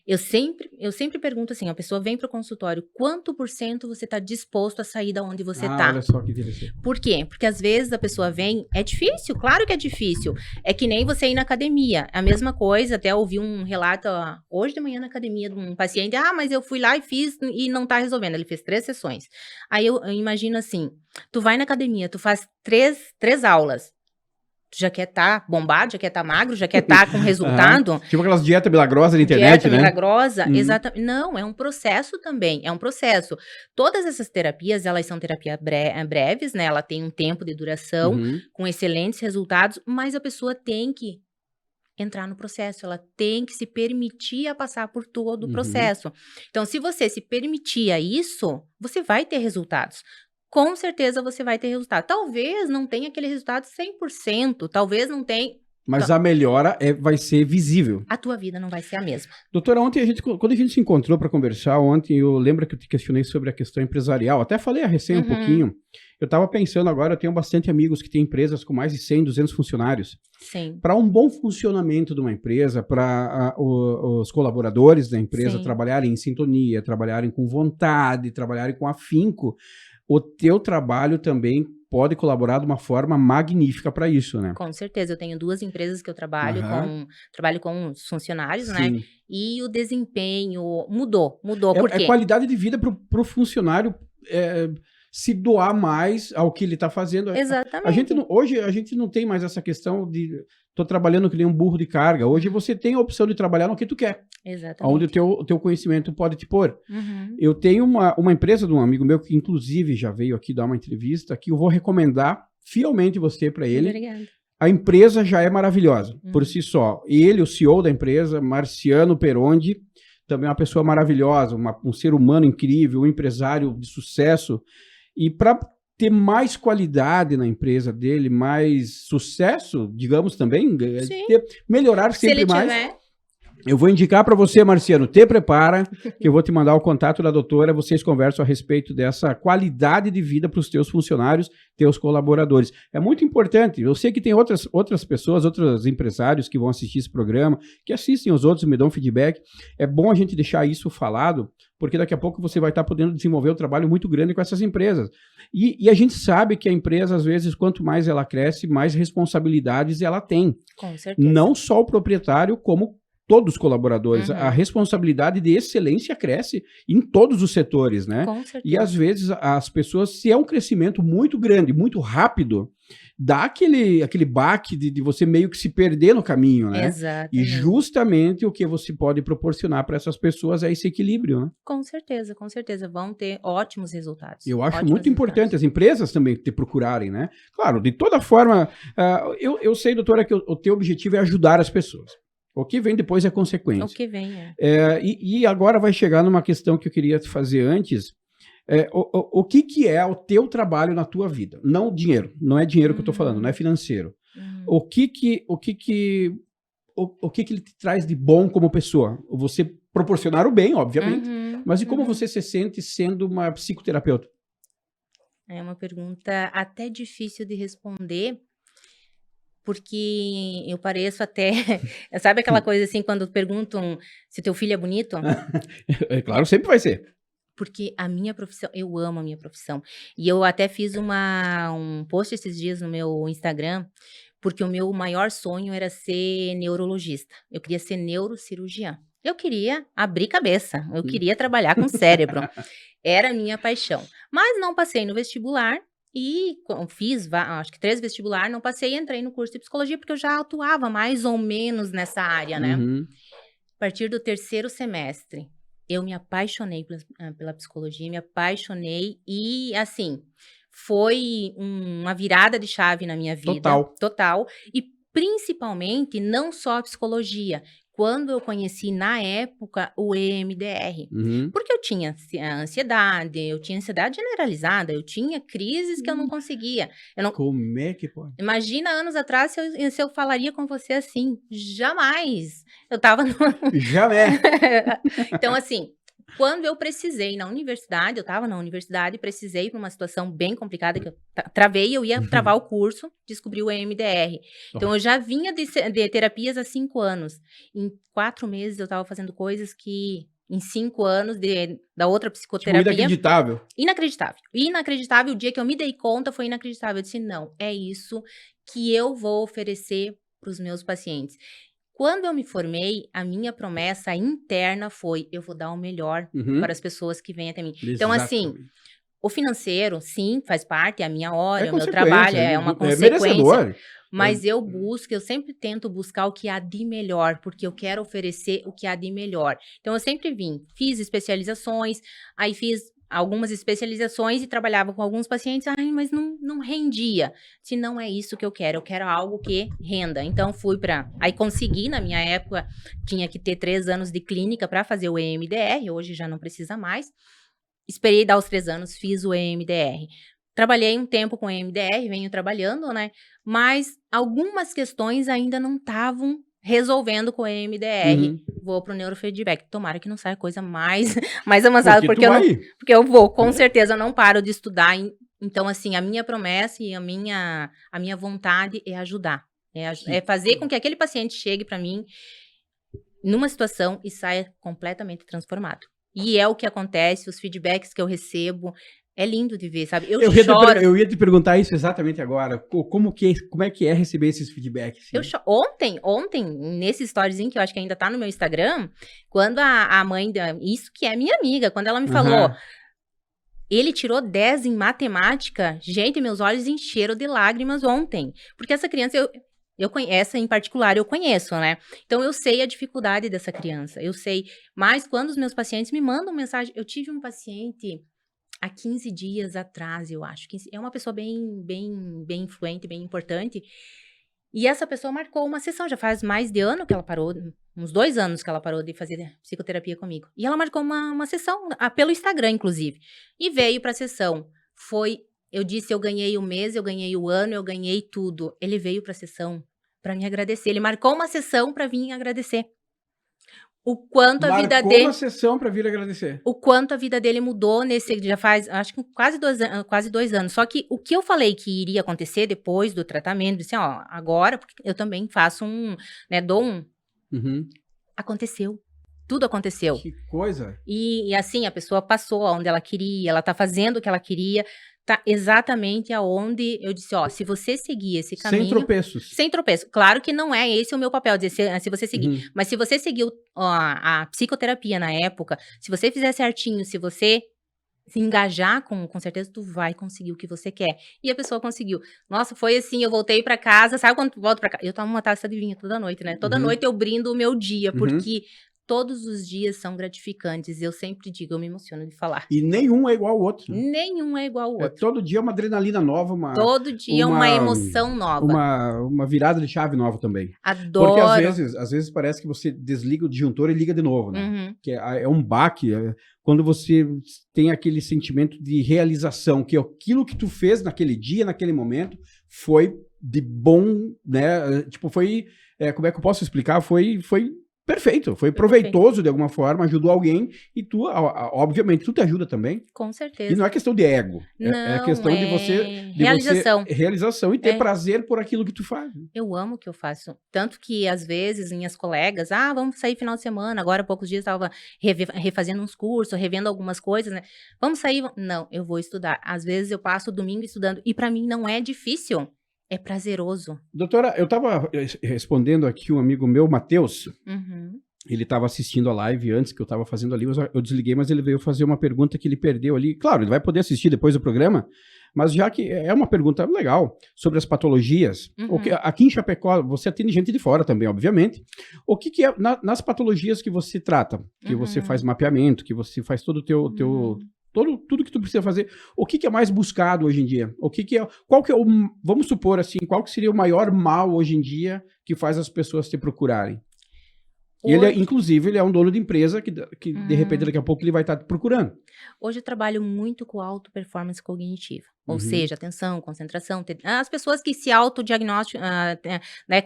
Eu sempre pergunto assim, a pessoa vem para o consultório, quanto por cento você está disposto a sair da onde você tá? Olha só que interessante. Por quê? Porque às vezes a pessoa vem, é difícil, claro que é difícil. É que nem você ir na academia. A mesma coisa, até ouvi um relato hoje de manhã na academia de um paciente, mas eu fui lá e fiz e não tá resolvendo. Ele fez 3 sessões. Aí eu imagino assim, tu vai na academia, tu faz 3 aulas. Tu já quer estar bombado, já quer estar magro, já quer estar com resultado. Tipo aquelas dietas milagrosas na internet, dieta né? Milagrosa, exatamente. Não, é um processo também, é um processo. Todas essas terapias, elas são terapias breves, né? Ela tem um tempo de duração, com excelentes resultados, mas a pessoa tem que entrar no processo, ela tem que se permitir a passar por todo o processo. Então, se você se permitir a isso, você vai ter resultados. Com certeza você vai ter resultado. Talvez não tenha aquele resultado 100%, talvez não tenha... Mas a melhora vai ser visível. A tua vida não vai ser a mesma. Doutora, ontem, quando a gente se encontrou para conversar, eu lembro que eu te questionei sobre a questão empresarial, até falei a recém um pouquinho. Eu estava pensando agora, eu tenho bastante amigos que têm empresas com mais de 100, 200 funcionários. Sim. Para um bom funcionamento de uma empresa, para os colaboradores da empresa trabalharem em sintonia, trabalharem com vontade, trabalharem com afinco, o teu trabalho também pode colaborar de uma forma magnífica para isso, né? Com certeza. Eu tenho 2 empresas que eu trabalho com os funcionários, né? E o desempenho mudou. Por quê? É qualidade de vida para o funcionário se doar mais ao que ele está fazendo. Exatamente. Hoje a gente não tem mais essa questão de tô trabalhando que nem um burro de carga. Hoje você tem a opção de trabalhar no que tu quer. Exatamente. Onde o teu conhecimento pode te pôr. Eu tenho uma empresa de um amigo meu que inclusive já veio aqui dar uma entrevista, que eu vou recomendar fielmente você para ele. Obrigada. A empresa já é maravilhosa, por si só. Ele, o CEO da empresa, Marciano Perondi, também é uma pessoa maravilhosa, um ser humano incrível, um empresário de sucesso. E para ter mais qualidade na empresa dele, mais sucesso, digamos também, melhorar sempre mais. Eu vou indicar para você, Marciano, te prepara, que eu vou te mandar o contato da doutora, vocês conversam a respeito dessa qualidade de vida para os teus funcionários, teus colaboradores. É muito importante, eu sei que tem outras pessoas, outros empresários que vão assistir esse programa, que assistem os outros e me dão feedback. É bom a gente deixar isso falado, porque daqui a pouco você vai estar podendo desenvolver um trabalho muito grande com essas empresas. E a gente sabe que a empresa, às vezes, quanto mais ela cresce, mais responsabilidades ela tem. Com certeza. Não só o proprietário, como todos os colaboradores. A responsabilidade de excelência cresce em todos os setores, né? Com certeza. E às vezes as pessoas, se é um crescimento muito grande, muito rápido, dá aquele baque de você meio que se perder no caminho, né? Exatamente. E justamente o que você pode proporcionar para essas pessoas é esse equilíbrio, né? Com certeza. Vão ter ótimos resultados. Eu acho muito importante as empresas também te procurarem, né? Claro, de toda forma, eu sei, doutora, que o teu objetivo é ajudar as pessoas. O que vem depois é consequência. O que vem E agora vai chegar numa questão que eu queria te fazer antes. O que é o teu trabalho na tua vida? Não o dinheiro. Não é dinheiro que eu estou falando, não é financeiro. O que ele te traz de bom como pessoa? Você proporcionar o bem, obviamente, mas e como você se sente sendo uma psicoterapeuta? É uma pergunta até difícil de responder, porque eu pareço até... Sabe aquela coisa assim, quando perguntam se teu filho é bonito? É claro, sempre vai ser. Porque a minha profissão, eu amo a minha profissão. E eu até fiz um post esses dias no meu Instagram, porque o meu maior sonho era ser neurologista. Eu queria ser neurocirurgiã. Eu queria abrir cabeça, eu queria trabalhar com cérebro. Era a minha paixão. Mas não passei no vestibular. E fiz, acho que 3 vestibulares, não passei e entrei no curso de psicologia, porque eu já atuava mais ou menos nessa área, né? A partir do 3º semestre, eu me apaixonei pela psicologia, me apaixonei e, assim, foi uma virada de chave na minha vida. Total. E, principalmente, não só a psicologia. Quando eu conheci, na época, o EMDR. Porque eu tinha ansiedade generalizada, eu tinha crises que eu não conseguia. Como é que pode? Imagina anos atrás se eu falaria com você assim. Jamais. Eu tava... Jamais. Então, assim, Quando eu precisei na universidade, eu estava na universidade, precisei para uma situação bem complicada, que eu travei, eu ia travar o curso, descobri o EMDR. Então, eu já vinha de terapias há 5 anos. Em 4 meses, eu estava fazendo coisas que, em 5 anos da outra psicoterapia... Tipo, inacreditável. Inacreditável. Inacreditável. O dia que eu me dei conta foi inacreditável. Eu disse, não, é isso que eu vou oferecer para os meus pacientes. Quando eu me formei, a minha promessa interna foi, eu vou dar o melhor para as pessoas que vêm até mim. Exatamente. Então, assim, o financeiro, sim, faz parte, é a minha hora, é o meu consequência, trabalho, é uma consequência. Merecedor. Mas eu sempre tento buscar o que há de melhor, porque eu quero oferecer o que há de melhor. Então, eu sempre fiz especializações, aí fiz algumas especializações e trabalhava com alguns pacientes, mas não rendia. Se não é isso que eu quero algo que renda. Então, aí consegui, na minha época, tinha que ter 3 anos de clínica para fazer o EMDR, hoje já não precisa mais. Esperei dar os 3 anos, fiz o EMDR. Trabalhei um tempo com o EMDR, venho trabalhando, né? Mas algumas questões ainda não estavam resolvendo com o EMDR. Vou pro neurofeedback. Tomara que não saia coisa mais avançada, porque eu vou, com certeza, eu não paro de estudar. Então, assim, a minha promessa e a minha vontade é ajudar. É fazer com que aquele paciente chegue para mim numa situação e saia completamente transformado. E é o que acontece, os feedbacks que eu recebo, é lindo de ver, sabe? Eu choro. Eu ia te perguntar isso exatamente agora. Como é que é receber esses feedbacks? Ontem, nesse storyzinho que eu acho que ainda tá no meu Instagram, quando a mãe, isso que é minha amiga, quando ela me falou, ele tirou 10 em matemática, gente, meus olhos encheram de lágrimas ontem. Porque essa criança, essa em particular eu conheço, né? Então eu sei a dificuldade dessa criança, eu sei. Mas quando os meus pacientes me mandam mensagem, eu tive um paciente há 15 dias atrás, eu acho. É uma pessoa bem influente, bem importante. E essa pessoa marcou uma sessão, já faz mais de ano que ela parou, uns 2 anos que ela parou de fazer psicoterapia comigo. E ela marcou uma sessão, pelo Instagram, inclusive. E veio para a sessão. Eu disse, eu ganhei o mês, eu ganhei o ano, eu ganhei tudo. Ele veio para a sessão para me agradecer. Ele marcou uma sessão para vir agradecer. O quanto a vida dele... uma sessão para vir agradecer. O quanto a vida dele mudou já faz, acho que quase 2 anos. Só que o que eu falei que iria acontecer depois do tratamento, disse, agora, porque eu também faço dou Aconteceu. Tudo aconteceu. Que coisa. E assim, a pessoa passou aonde ela queria, ela tá fazendo o que ela queria, tá exatamente aonde eu disse, se você seguir esse caminho... Sem tropeços. Sem tropeço. Claro que não é esse o meu papel, dizer se você seguir. Mas se você seguiu a psicoterapia na época, se você fizer certinho, se você se engajar, com certeza tu vai conseguir o que você quer. E a pessoa conseguiu. Nossa, foi assim, eu voltei pra casa, sabe quando tu volta pra casa? Eu tomo uma taça de vinho toda noite, né? Toda noite eu brindo o meu dia, porque... Todos os dias são gratificantes. Eu sempre digo, eu me emociono de falar. E nenhum é igual ao outro. Né? Nenhum é igual ao outro. Todo dia uma adrenalina nova. Todo dia uma emoção nova. Uma virada de chave nova também. Adoro. Porque às vezes parece que você desliga o disjuntor e liga de novo, né? Que é um baque. Quando você tem aquele sentimento de realização, que aquilo que tu fez naquele dia, naquele momento, foi de bom, né? Tipo, foi... como é que eu posso explicar? Foi perfeito, foi proveitoso de alguma forma, ajudou alguém e tu, obviamente, tu te ajuda também. Com certeza. E não é questão de ego, é questão de você... realização e ter prazer por aquilo que tu faz. Eu amo o que eu faço. Tanto que, às vezes, minhas colegas, vamos sair final de semana, agora há poucos dias eu estava refazendo uns cursos, revendo algumas coisas, né? Vamos sair? Não, eu vou estudar. Às vezes eu passo o domingo estudando e para mim não é difícil. É prazeroso. Doutora, eu estava respondendo aqui um amigo meu, Matheus. Ele estava assistindo a live antes que eu estava fazendo ali. Eu desliguei, mas ele veio fazer uma pergunta que ele perdeu ali. Claro, ele vai poder assistir depois do programa, mas já que é uma pergunta legal sobre as patologias. Aqui em Chapecó, você atende gente de fora também, obviamente. O que é nas patologias que você trata? Que você faz mapeamento, que você faz todo o teu tudo que tu precisa fazer. O que é mais buscado hoje em dia? Qual que é vamos supor assim, qual que seria o maior mal hoje em dia que faz as pessoas te procurarem? Inclusive, ele é um dono de empresa que de repente, daqui a pouco, ele vai estar te procurando. Hoje eu trabalho muito com auto-performance cognitiva. Ou seja, atenção, concentração. As pessoas que se autodiagnosticam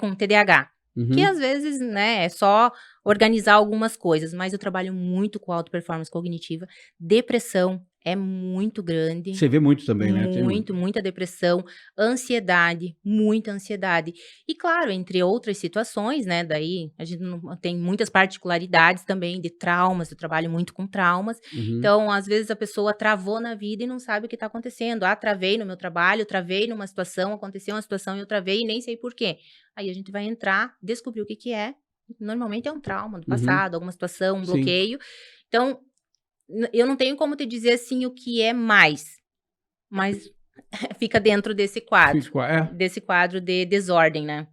com TDAH. que às vezes, né, é só organizar algumas coisas, mas eu trabalho muito com auto performance cognitiva. Depressão é muito grande. Você vê muito também, né? Muita depressão, ansiedade, muita ansiedade. E claro, entre outras situações, né, daí a gente não tem muitas particularidades também de traumas, eu trabalho muito com traumas. Então, às vezes a pessoa travou na vida e não sabe o que está acontecendo. Ah, travei no meu trabalho, travei numa situação, aconteceu uma situação e eu travei e nem sei por quê. Aí a gente vai entrar, descobrir o que que é. Normalmente é um trauma do passado, alguma situação, um bloqueio. Então, eu não tenho como te dizer, assim, o que é mais, mas fica dentro desse quadro, desse quadro de desordem, né?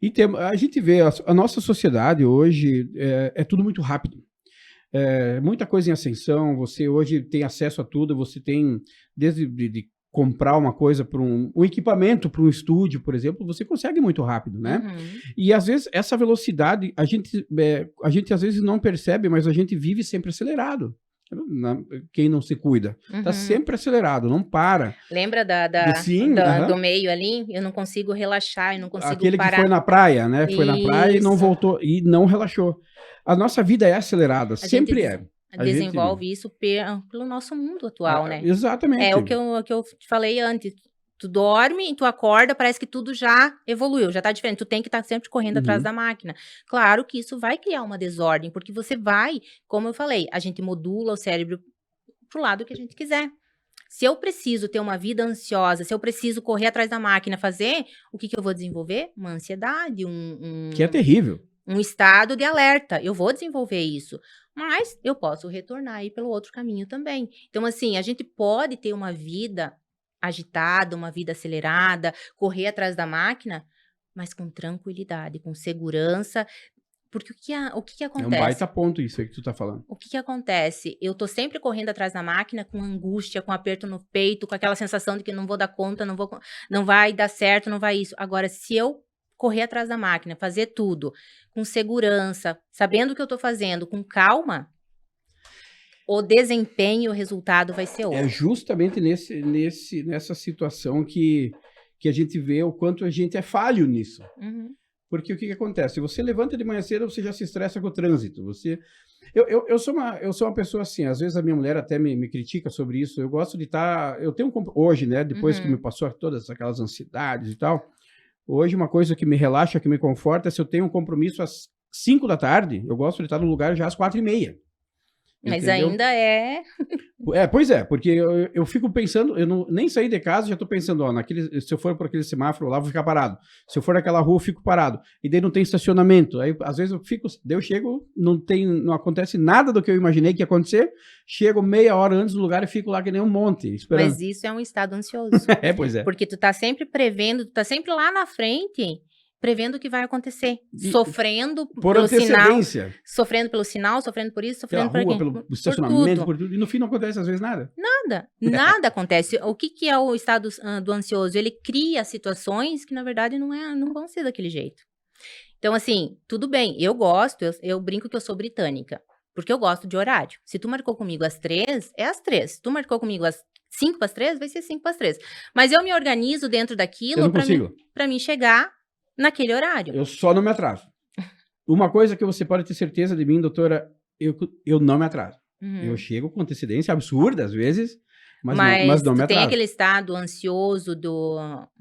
E a gente vê, a nossa sociedade hoje é tudo muito rápido. Muita coisa em ascensão, você hoje tem acesso a tudo, você tem, desde de comprar uma coisa para um equipamento para um estúdio, por exemplo, você consegue muito rápido, né? E às vezes essa velocidade, a gente às vezes não percebe, mas a gente vive sempre acelerado. Quem não se cuida, tá sempre acelerado, não para. Lembra do meio ali? Eu não consigo relaxar, eu não consigo Aquele parar. que foi na praia, né? Foi na praia e não voltou, e não relaxou. A nossa vida é acelerada, sempre é. Desenvolve isso pelo nosso mundo atual, né? Exatamente. É o que eu te falei antes. Tu dorme, tu acorda, parece que tudo já evoluiu, já tá diferente. Tu tem que estar sempre correndo atrás da máquina. Claro que isso vai criar uma desordem, porque você vai, como eu falei, a gente modula o cérebro pro lado que a gente quiser. Se eu preciso ter uma vida ansiosa, se eu preciso correr atrás da máquina, fazer, o que eu vou desenvolver? Uma ansiedade, que é terrível. Um estado de alerta. Eu vou desenvolver isso. Mas eu posso retornar aí pelo outro caminho também. Então, assim, a gente pode ter uma vida agitada, uma vida acelerada, correr atrás da máquina, mas com tranquilidade, com segurança. Porque o que acontece? É um baita ponto isso aí que tu tá falando. O que acontece? Eu tô sempre correndo atrás da máquina com angústia, com aperto no peito, com aquela sensação de que não vou dar conta, não vai dar certo, não vai isso. Agora, se eu correr atrás da máquina, fazer tudo com segurança, sabendo o que eu tô fazendo, com calma, o desempenho, o resultado vai ser outro. É justamente nessa situação que a gente vê o quanto a gente é falho nisso. Porque o que acontece? Se você levanta de manhã cedo, você já se estressa com o trânsito. Eu sou uma pessoa assim, às vezes a minha mulher até me critica sobre isso. Eu gosto de estar... Eu tenho hoje, né? Depois que me passou todas aquelas ansiedades e tal, hoje uma coisa que me relaxa, que me conforta, é se eu tenho um compromisso às 5 da tarde, eu gosto de estar no lugar já às 4h30. Mas ainda é... Pois é, porque eu fico pensando, eu nem saí de casa, já tô pensando, se eu for por aquele semáforo lá, vou ficar parado. Se eu for naquela rua, eu fico parado. E daí não tem estacionamento. Aí, às vezes, eu chego, não acontece nada do que eu imaginei que ia acontecer, chego meia hora antes do lugar e fico lá que nem um monte, esperando. Mas isso é um estado ansioso. Pois é. Porque tu tá sempre prevendo, tu tá sempre lá na frente... prevendo o que vai acontecer, sofrendo pelo sinal, sofrendo por isso, sofrendo por aquilo, pelo estacionamento, por tudo, e no fim não acontece às vezes nada. Nada acontece. O que é o estado do ansioso? Ele cria situações que na verdade não vão ser daquele jeito. Então assim, tudo bem, eu brinco que eu sou britânica, porque eu gosto de horário. Se tu marcou comigo às 3, é às 3. Se tu marcou comigo às 5 para as 3, vai ser 5 para as 3. Mas eu me organizo dentro daquilo para mim chegar naquele horário. Eu só não me atraso. Uma coisa que você pode ter certeza de mim, doutora, eu não me atraso. Eu chego com antecedência absurda, às vezes, mas não me atraso. Tem aquele estado ansioso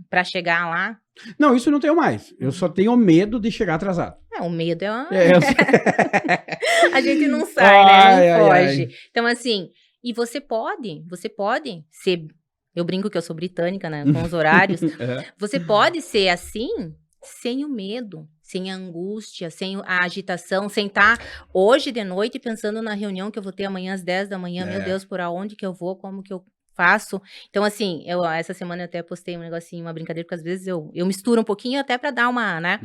pra chegar lá? Não, isso eu não tenho mais. Eu só tenho medo de chegar atrasado. O medo é uma... A gente não sai, né? Não foge. Então, assim, e você pode ser... Eu brinco que eu sou britânica, né? Com os horários. Você pode ser assim... sem o medo, sem a angústia, sem a agitação, sem estar hoje de noite pensando na reunião que eu vou ter amanhã às 10 da manhã, meu Deus, por aonde que eu vou, como que eu faço. Então, assim, essa semana eu até postei um negocinho, uma brincadeira, porque às vezes eu misturo um pouquinho até pra dar uma, né?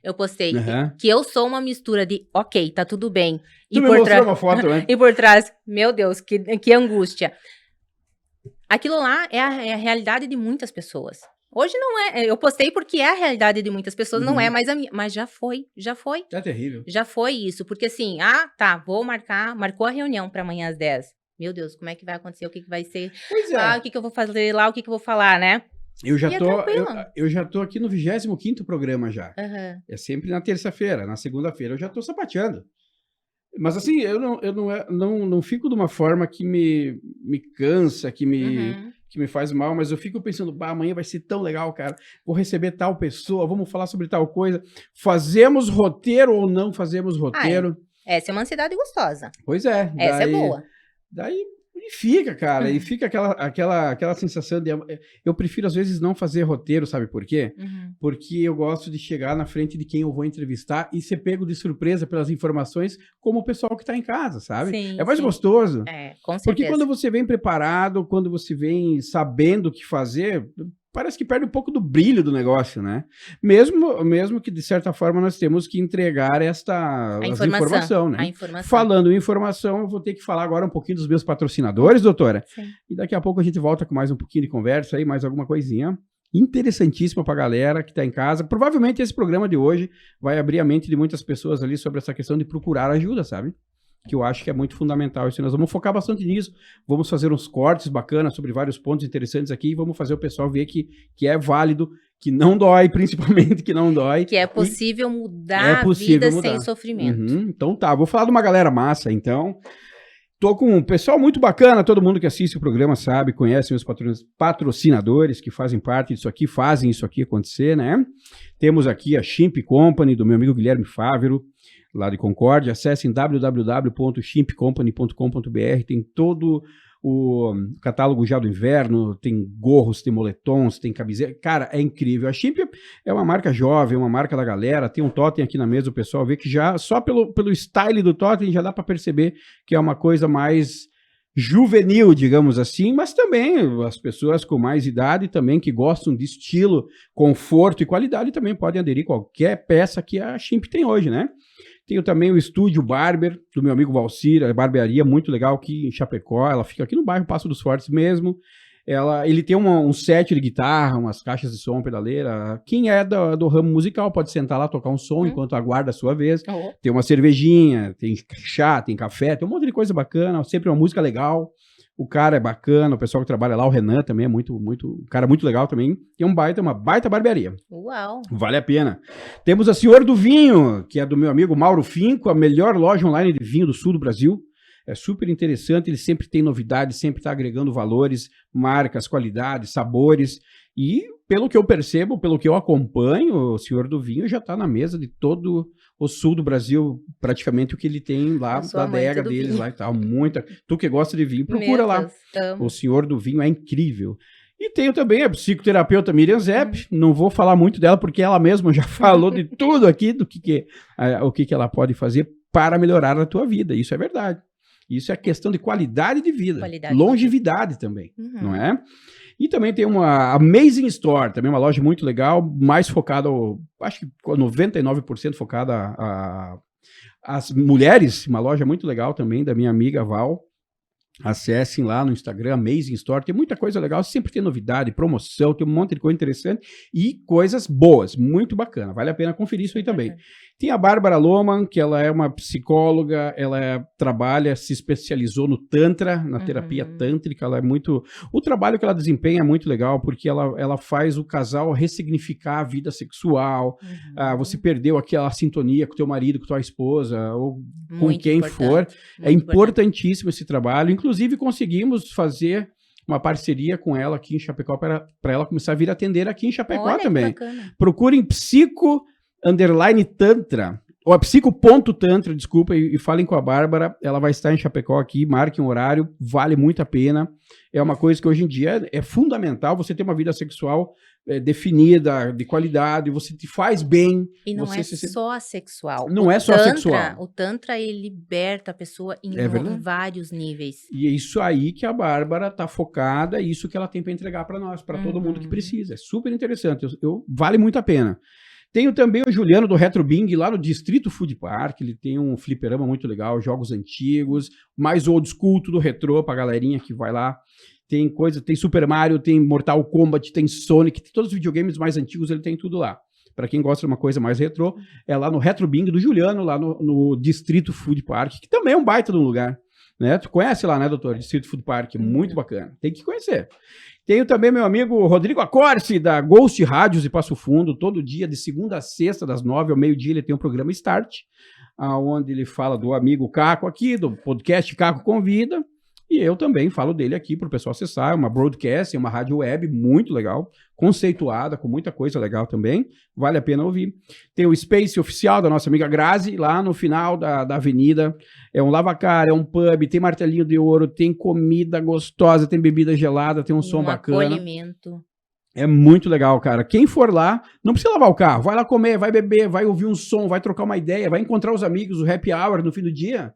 Eu postei que eu sou uma mistura de, ok, tá tudo bem. Tu me mostrou uma foto, né? E por trás, meu Deus, que angústia. Aquilo lá é a realidade de muitas pessoas. Hoje não é, eu postei porque é a realidade de muitas pessoas, não é mais a minha, mas já foi. É terrível. Já foi isso, porque assim, marcou a reunião para amanhã às 10. Meu Deus, como é que vai acontecer, o que vai ser, Pois é. O que eu vou fazer lá, o que eu vou falar, né? Eu já tô aqui no 25º programa já. Uhum. É sempre na terça-feira. Na segunda-feira eu já tô sapateando. Mas assim, eu não fico de uma forma que me cansa, que me faz mal, mas eu fico pensando, amanhã vai ser tão legal, cara. Vou receber tal pessoa, vamos falar sobre tal coisa. Fazemos roteiro ou não fazemos roteiro? Essa é uma ansiedade gostosa. Pois é. Essa é boa. Daí fica, cara, e fica aquela sensação de... Eu prefiro, às vezes, não fazer roteiro, sabe por quê? Porque eu gosto de chegar na frente de quem eu vou entrevistar e ser pego de surpresa pelas informações, como o pessoal que tá em casa, sabe? Sim, é mais gostoso. Com certeza. Porque quando você vem preparado, quando você vem sabendo o que fazer... Parece que perde um pouco do brilho do negócio, né? Mesmo que, de certa forma, nós temos que entregar essa informação, né? A informação. Falando em informação, eu vou ter que falar agora um pouquinho dos meus patrocinadores, doutora. Sim. E daqui a pouco a gente volta com mais um pouquinho de conversa aí, mais alguma coisinha interessantíssima pra galera que tá em casa. Provavelmente esse programa de hoje vai abrir a mente de muitas pessoas ali sobre essa questão de procurar ajuda, sabe? Que eu acho que é muito fundamental isso. Nós vamos focar bastante nisso, vamos fazer uns cortes bacanas sobre vários pontos interessantes aqui e vamos fazer o pessoal ver que é válido, que não dói, principalmente que não dói. Que é possível mudar a vida sem sofrimento. Então tá, vou falar de uma galera massa, então. Tô com um pessoal muito bacana, todo mundo que assiste o programa sabe, conhece meus patrocinadores que fazem parte disso aqui, fazem isso aqui acontecer, né? Temos aqui a Chimp Company, do meu amigo Guilherme Fávero, lá de Concórdia. Acessem www.chimpcompany.com.br, tem todo o catálogo já do inverno, tem gorros, tem moletons, tem camiseta, cara, é incrível. A Chimp é uma marca jovem, uma marca da galera, tem um totem aqui na mesa, o pessoal vê que já, só pelo style do totem, já dá para perceber que é uma coisa mais juvenil, digamos assim, mas também as pessoas com mais idade também, que gostam de estilo, conforto e qualidade, também podem aderir a qualquer peça que a Chimp tem hoje, né? Tenho também o Estúdio Barber, do meu amigo Valcir, a barbearia muito legal aqui em Chapecó. Ela fica aqui no bairro Passo dos Fortes mesmo. Ele tem um set de guitarra, umas caixas de som, pedaleira. Quem é do ramo musical pode sentar lá, tocar um som enquanto aguarda a sua vez. Tem uma cervejinha, tem chá, tem café, tem um monte de coisa bacana, sempre uma música legal. O cara é bacana, o pessoal que trabalha lá, o Renan também é um cara muito legal também. Tem uma baita barbearia. Uau! Vale a pena. Temos a Senhor do Vinho, que é do meu amigo Mauro Finco, a melhor loja online de vinho do sul do Brasil. É super interessante, ele sempre tem novidades, sempre está agregando valores, marcas, qualidades, sabores. E, pelo que eu percebo, pelo que eu acompanho, o Senhor do Vinho já está na mesa de todo o sul do Brasil, praticamente o que ele tem lá da adega deles lá e tal. Tu que gosta de vinho, procura lá. O Senhor do Vinho é incrível. E tenho também a psicoterapeuta Miriam Zepp. Não vou falar muito dela, porque ela mesma já falou de tudo aqui, o que ela pode fazer para melhorar a tua vida. Isso é verdade. Isso é questão de qualidade de vida. Longevidade também, não é? E também tem uma Amazing Store, também uma loja muito legal, mais focada, acho que 99% focada às mulheres. Uma loja muito legal também, da minha amiga Val. Acessem lá no Instagram, Amazing Store, tem muita coisa legal, sempre tem novidade, promoção, tem um monte de coisa interessante e coisas boas, muito bacana, vale a pena conferir isso aí também. Tem a Bárbara Lohmann, que ela é uma psicóloga, ela se especializou no Tantra, na terapia tântrica, o trabalho que ela desempenha é muito legal, porque ela faz o casal ressignificar a vida sexual, você perdeu aquela sintonia com teu marido, com tua esposa, ou com muito quem for, é importantíssimo esse trabalho, inclusive conseguimos fazer uma parceria com ela aqui em Chapecó para ela começar a vir atender aqui em Chapecó também. Procurem Psico_Tantra, ou a Psico.Tantra, desculpa, e falem com a Bárbara, ela vai estar em Chapecó aqui, marquem um horário, vale muito a pena. É uma coisa que hoje em dia é fundamental, você ter uma vida sexual definida, de qualidade, você te faz bem. E não é só sexual. Não é só sexual. O Tantra, ele liberta a pessoa em vários níveis. E é isso aí que a Bárbara tá focada, é isso que ela tem para entregar para nós, para todo mundo que precisa. É super interessante, vale muito a pena. Tenho também o Juliano do Retro Bing, lá no Distrito Food Park. Ele tem um fliperama muito legal, jogos antigos, mais old school, tudo retrô pra galerinha que vai lá. Tem Super Mario, tem Mortal Kombat, tem Sonic, tem todos os videogames mais antigos, ele tem tudo lá. Para quem gosta de uma coisa mais retrô, é lá no Retro Bing do Juliano, lá no Distrito Food Park, que também é um baita de um lugar. né? Tu conhece lá, né, doutor? Distrito Food Park, muito bacana. Tem que conhecer. Tenho também meu amigo Rodrigo Acorce, da Ghost Rádios de Passo Fundo. Todo dia, de segunda a sexta, das 9 ao meio-dia, ele tem um programa Start, onde ele fala do amigo Caco aqui, do podcast Caco Convida. E eu também falo dele aqui para o pessoal acessar. É uma broadcast, é uma rádio web muito legal, conceituada, com muita coisa legal também. Vale a pena ouvir. Tem o Space oficial da nossa amiga Grazi, lá no final da avenida. É um lavacar, é um pub, tem martelinho de ouro, tem comida gostosa, tem bebida gelada, tem um som bacana. Acolhimento. É muito legal, cara. Quem for lá, não precisa lavar o carro. Vai lá comer, vai beber, vai ouvir um som, vai trocar uma ideia, vai encontrar os amigos, o happy hour no fim do dia.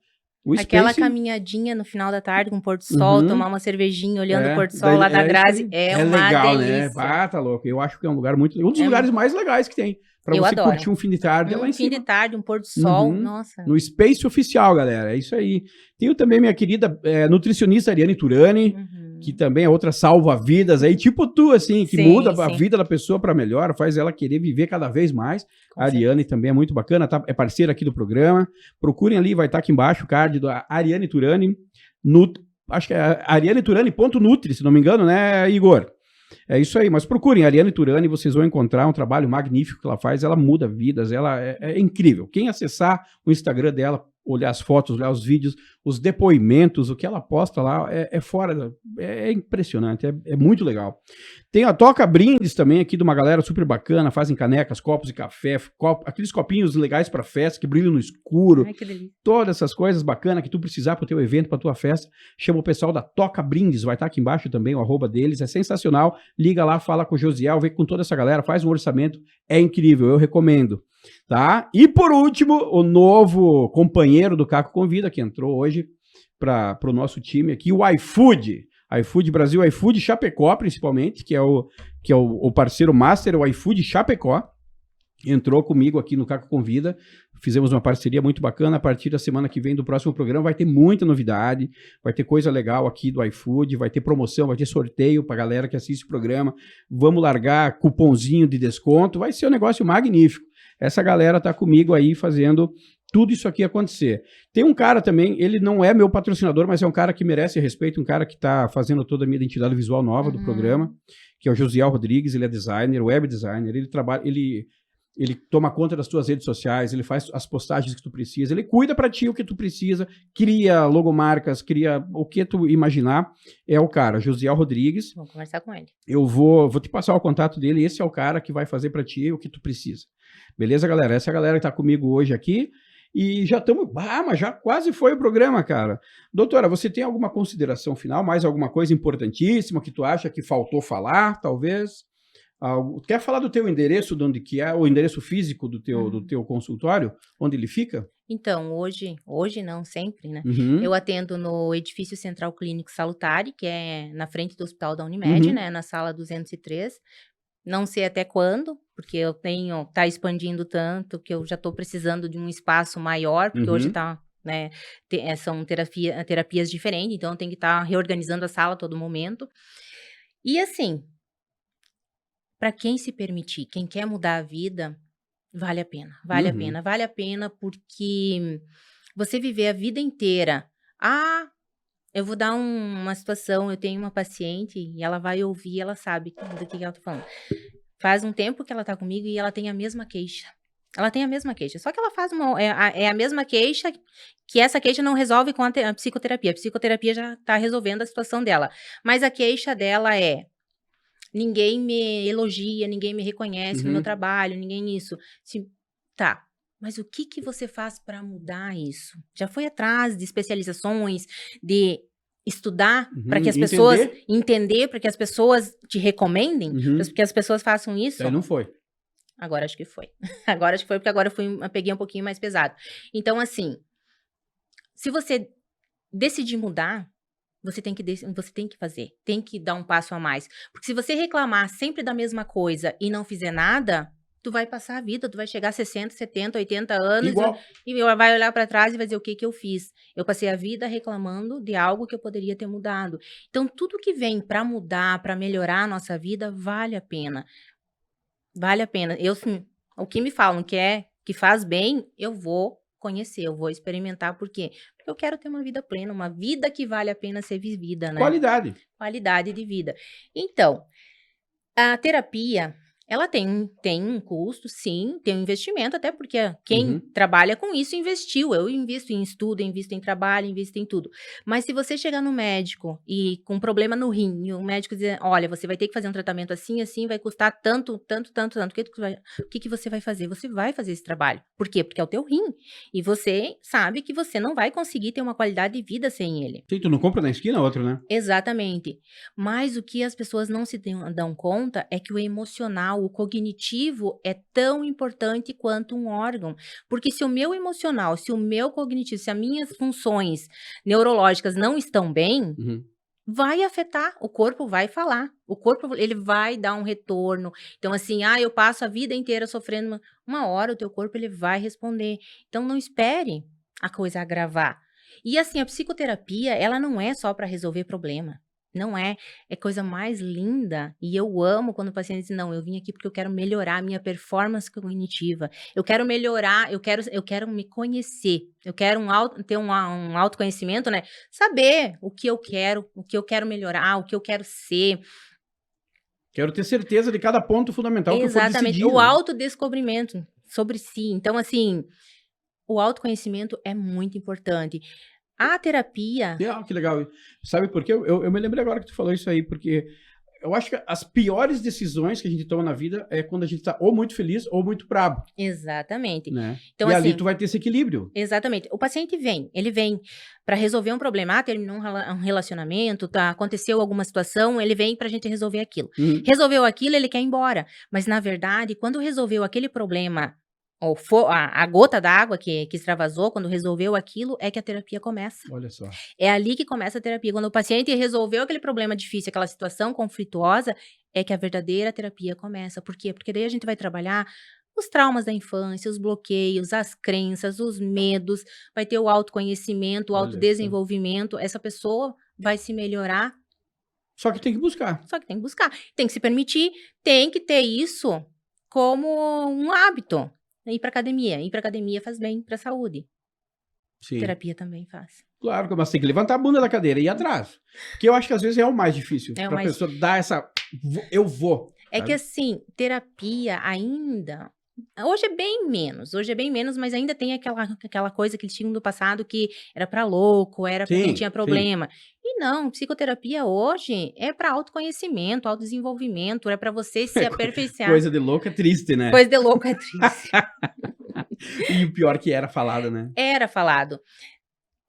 Aquela caminhadinha no final da tarde com o pôr do sol, tomar uma cervejinha olhando o pôr do sol lá da Grazi, é uma legal, delícia. Né? Ah, tá louco. Eu acho que é um lugar muito... Um dos lugares mais legais que tem. Pra você adoro. Curtir um fim de tarde. Um fim de tarde, um pôr do sol, nossa. No Space oficial, galera. É isso aí. Tenho também minha querida nutricionista Ariane Turani, que também é outra salva-vidas aí, tipo tu, assim, que muda a vida da pessoa para melhor, faz ela querer viver cada vez mais. A Ariane também é muito bacana, tá? É parceira aqui do programa. Procurem ali, vai estar aqui embaixo o card da Ariane Turani. Acho que é arianeturani.nutri, se não me engano, né, Igor? É isso aí, mas procurem a Ariane Turani, vocês vão encontrar um trabalho magnífico que ela faz, ela muda vidas, ela é incrível. Quem acessar o Instagram dela, olhar as fotos, olhar os vídeos, os depoimentos, o que ela posta lá é impressionante, é muito legal. Tem a Toca Brindes também aqui de uma galera super bacana, fazem canecas, copos de café, aqueles copinhos legais para festa que brilham no escuro. Ai, que delícia. Todas essas coisas bacanas que tu precisar pro teu evento, pra tua festa, chama o pessoal da Toca Brindes, vai estar aqui embaixo também, o arroba deles, é sensacional. Liga lá, fala com o Josiel, vem com toda essa galera, faz um orçamento, é incrível, eu recomendo. Tá? E por último, o novo companheiro do Caco Convida, que entrou hoje para o nosso time aqui, o iFood. iFood Brasil, iFood Chapecó, principalmente, que é o parceiro master, o iFood Chapecó. Entrou comigo aqui no Caco Convida, fizemos uma parceria muito bacana. A partir da semana que vem do próximo programa vai ter muita novidade, vai ter coisa legal aqui do iFood, vai ter promoção, vai ter sorteio para galera que assiste o programa. Vamos largar cupomzinho de desconto, vai ser um negócio magnífico. Essa galera tá comigo aí fazendo tudo isso aqui acontecer. Tem um cara também, ele não é meu patrocinador, mas é um cara que merece respeito, um cara que tá fazendo toda a minha identidade visual nova do programa, que é o Josiel Rodrigues. Ele é designer, web designer, ele toma conta das tuas redes sociais, ele faz as postagens que tu precisa, ele cuida para ti o que tu precisa, cria logomarcas, cria o que tu imaginar. É o cara, Josiel Rodrigues. Vou conversar com ele. Eu vou te passar o contato dele, esse é o cara que vai fazer para ti o que tu precisa. Beleza, galera? Essa é a galera que tá comigo hoje aqui. E já estamos... mas já quase foi o programa, cara. Doutora, você tem alguma consideração final? Mais alguma coisa importantíssima que tu acha que faltou falar, talvez? Quer falar do teu endereço, de onde que é, o endereço físico do teu consultório, onde ele fica? Então, hoje não, sempre, né? Eu atendo no Edifício Central Clínico Salutari, que é na frente do Hospital da Unimed, né? Na sala 203. Não sei até quando, porque eu tá expandindo tanto que eu já estou precisando de um espaço maior, porque hoje tá, né, são terapias diferentes, então eu tenho que estar reorganizando a sala a todo momento. E assim, para quem se permitir, quem quer mudar a vida, vale a pena, vale a pena porque você viver a vida inteira, eu vou dar uma situação, eu tenho uma paciente e ela vai ouvir, ela sabe do que ela tá falando. Faz um tempo que ela tá comigo e ela tem a mesma queixa. Ela tem a mesma queixa, só que ela faz é a mesma queixa, que essa queixa não resolve com a psicoterapia. A psicoterapia já tá resolvendo a situação dela. Mas a queixa dela é: ninguém me elogia, ninguém me reconhece no meu trabalho, ninguém isso. Tá. Mas o que você faz para mudar isso? Já foi atrás de especializações, de estudar para que as pessoas... Entender para que as pessoas te recomendem? Para que as pessoas façam isso? Não foi. Agora acho que foi. Agora acho que foi, porque agora eu peguei um pouquinho mais pesado. Então, assim, se você decidir mudar, você tem que fazer. Tem que dar um passo a mais. Porque se você reclamar sempre da mesma coisa e não fizer nada... tu vai passar a vida, tu vai chegar a 60, 70, 80 anos e vai olhar para trás e vai dizer: o que eu fiz? Eu passei a vida reclamando de algo que eu poderia ter mudado. Então, tudo que vem para mudar, para melhorar a nossa vida, vale a pena. Vale a pena. O que me falam que faz bem, eu vou conhecer, eu vou experimentar. Por quê? Porque eu quero ter uma vida plena, uma vida que vale a pena ser vivida, né? Qualidade de vida. Então, a terapia, ela tem um custo, sim, tem um investimento, até porque quem trabalha com isso investiu. Eu invisto em estudo, invisto em trabalho, invisto em tudo. Mas se você chegar no médico e com um problema no rim, e o médico dizer, olha, você vai ter que fazer um tratamento assim, assim, vai custar tanto, tanto, tanto, tanto. O que você vai fazer? Você vai fazer esse trabalho. Por quê? Porque é o teu rim. E você sabe que você não vai conseguir ter uma qualidade de vida sem ele. Sim, tu não compra na esquina outro, né? Exatamente. Mas o que as pessoas não se dão conta é que o emocional, o cognitivo é tão importante quanto um órgão. Porque se o meu emocional, se o meu cognitivo, se as minhas funções neurológicas não estão bem, vai afetar, o corpo vai falar. O corpo, ele vai dar um retorno. Então, assim, eu passo a vida inteira sofrendo. Uma hora o teu corpo, ele vai responder. Então, não espere a coisa agravar. E assim, a psicoterapia, ela não é só para resolver problema. Não é. É coisa mais linda. E eu amo quando o paciente diz, não, eu vim aqui porque eu quero melhorar a minha performance cognitiva. Eu quero melhorar, eu quero me conhecer. Eu quero ter um autoconhecimento, né? Saber o que eu quero melhorar, o que eu quero ser. Quero ter certeza de cada ponto fundamental que eu for decidir. Exatamente. O autodescobrimento sobre si. Então, assim, o autoconhecimento é muito importante. A terapia... Que legal. Sabe por quê? Eu me lembrei agora que tu falou isso aí, porque eu acho que as piores decisões que a gente toma na vida é quando a gente tá ou muito feliz ou muito brabo. Exatamente. Né? Então, e assim, ali tu vai ter esse equilíbrio. Exatamente. O paciente ele vem para resolver um problema, terminou um relacionamento, aconteceu alguma situação, ele vem pra gente resolver aquilo. Resolveu aquilo, ele quer ir embora. Mas, na verdade, quando resolveu aquele problema, ou a gota d'água que extravasou, quando resolveu aquilo, é que a terapia começa. Olha só. É ali que começa a terapia. Quando o paciente resolveu aquele problema difícil, aquela situação conflituosa, é que a verdadeira terapia começa. Por quê? Porque daí a gente vai trabalhar os traumas da infância, os bloqueios, as crenças, os medos, vai ter o autoconhecimento, o autodesenvolvimento. Essa pessoa vai se melhorar. Só que tem que buscar. Tem que se permitir, tem que ter isso como um hábito. Ir para academia faz bem para a saúde. Sim. Terapia também faz. Claro, mas tem que levantar a bunda da cadeira e ir atrás. Porque eu acho que às vezes é o mais difícil. Para a pessoa dar essa... Eu vou. É que assim, terapia ainda... Hoje é bem menos, mas ainda tem aquela coisa que eles tinham do passado que era para louco, era para quem tinha problema. E não, psicoterapia hoje é para autoconhecimento, autodesenvolvimento, é para você se aperfeiçoar. Coisa de louco é triste, né? Coisa de louco é triste. E o pior que era falado, né? Era falado.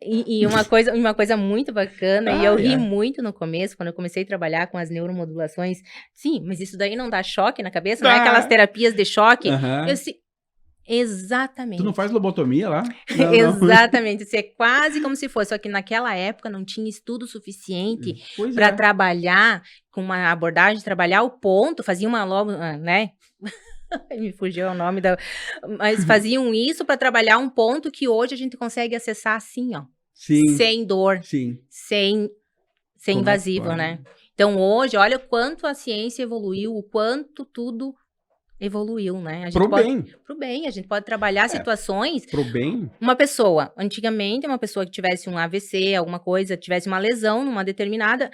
E uma coisa muito bacana, e eu ri muito no começo, quando eu comecei a trabalhar com as neuromodulações. Sim, mas isso daí não dá choque na cabeça? Não é aquelas terapias de choque? Exatamente. Tu não faz lobotomia lá? Não, exatamente. Isso é quase como se fosse, só que naquela época não tinha estudo suficiente para trabalhar com uma abordagem, trabalhar o ponto, fazia né? Me fugiu o nome mas faziam isso para trabalhar um ponto que hoje a gente consegue acessar assim, ó. Sim. Sem dor. Sim. Sem invasivo, né? Então hoje, olha o quanto a ciência evoluiu, o quanto tudo evoluiu, né? Pro bem, a gente pode trabalhar situações... Pro bem. Uma pessoa, antigamente, uma pessoa que tivesse um AVC, alguma coisa, tivesse uma lesão numa determinada...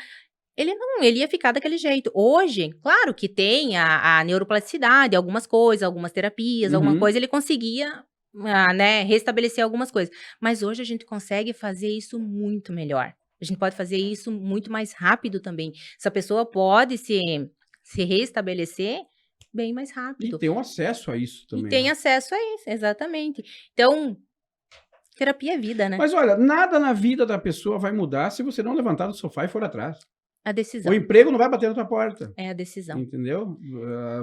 Ele ia ficar daquele jeito. Hoje, claro que tem a neuroplasticidade, algumas coisas, algumas terapias, alguma coisa, ele conseguia, né, restabelecer algumas coisas. Mas hoje a gente consegue fazer isso muito melhor. A gente pode fazer isso muito mais rápido também. Essa pessoa pode se restabelecer bem mais rápido. E tem um acesso a isso também. E tem acesso a isso, exatamente. Então, terapia é vida, né? Mas olha, nada na vida da pessoa vai mudar se você não levantar do sofá e for atrás. A decisão. O emprego não vai bater na tua porta. É a decisão. Entendeu?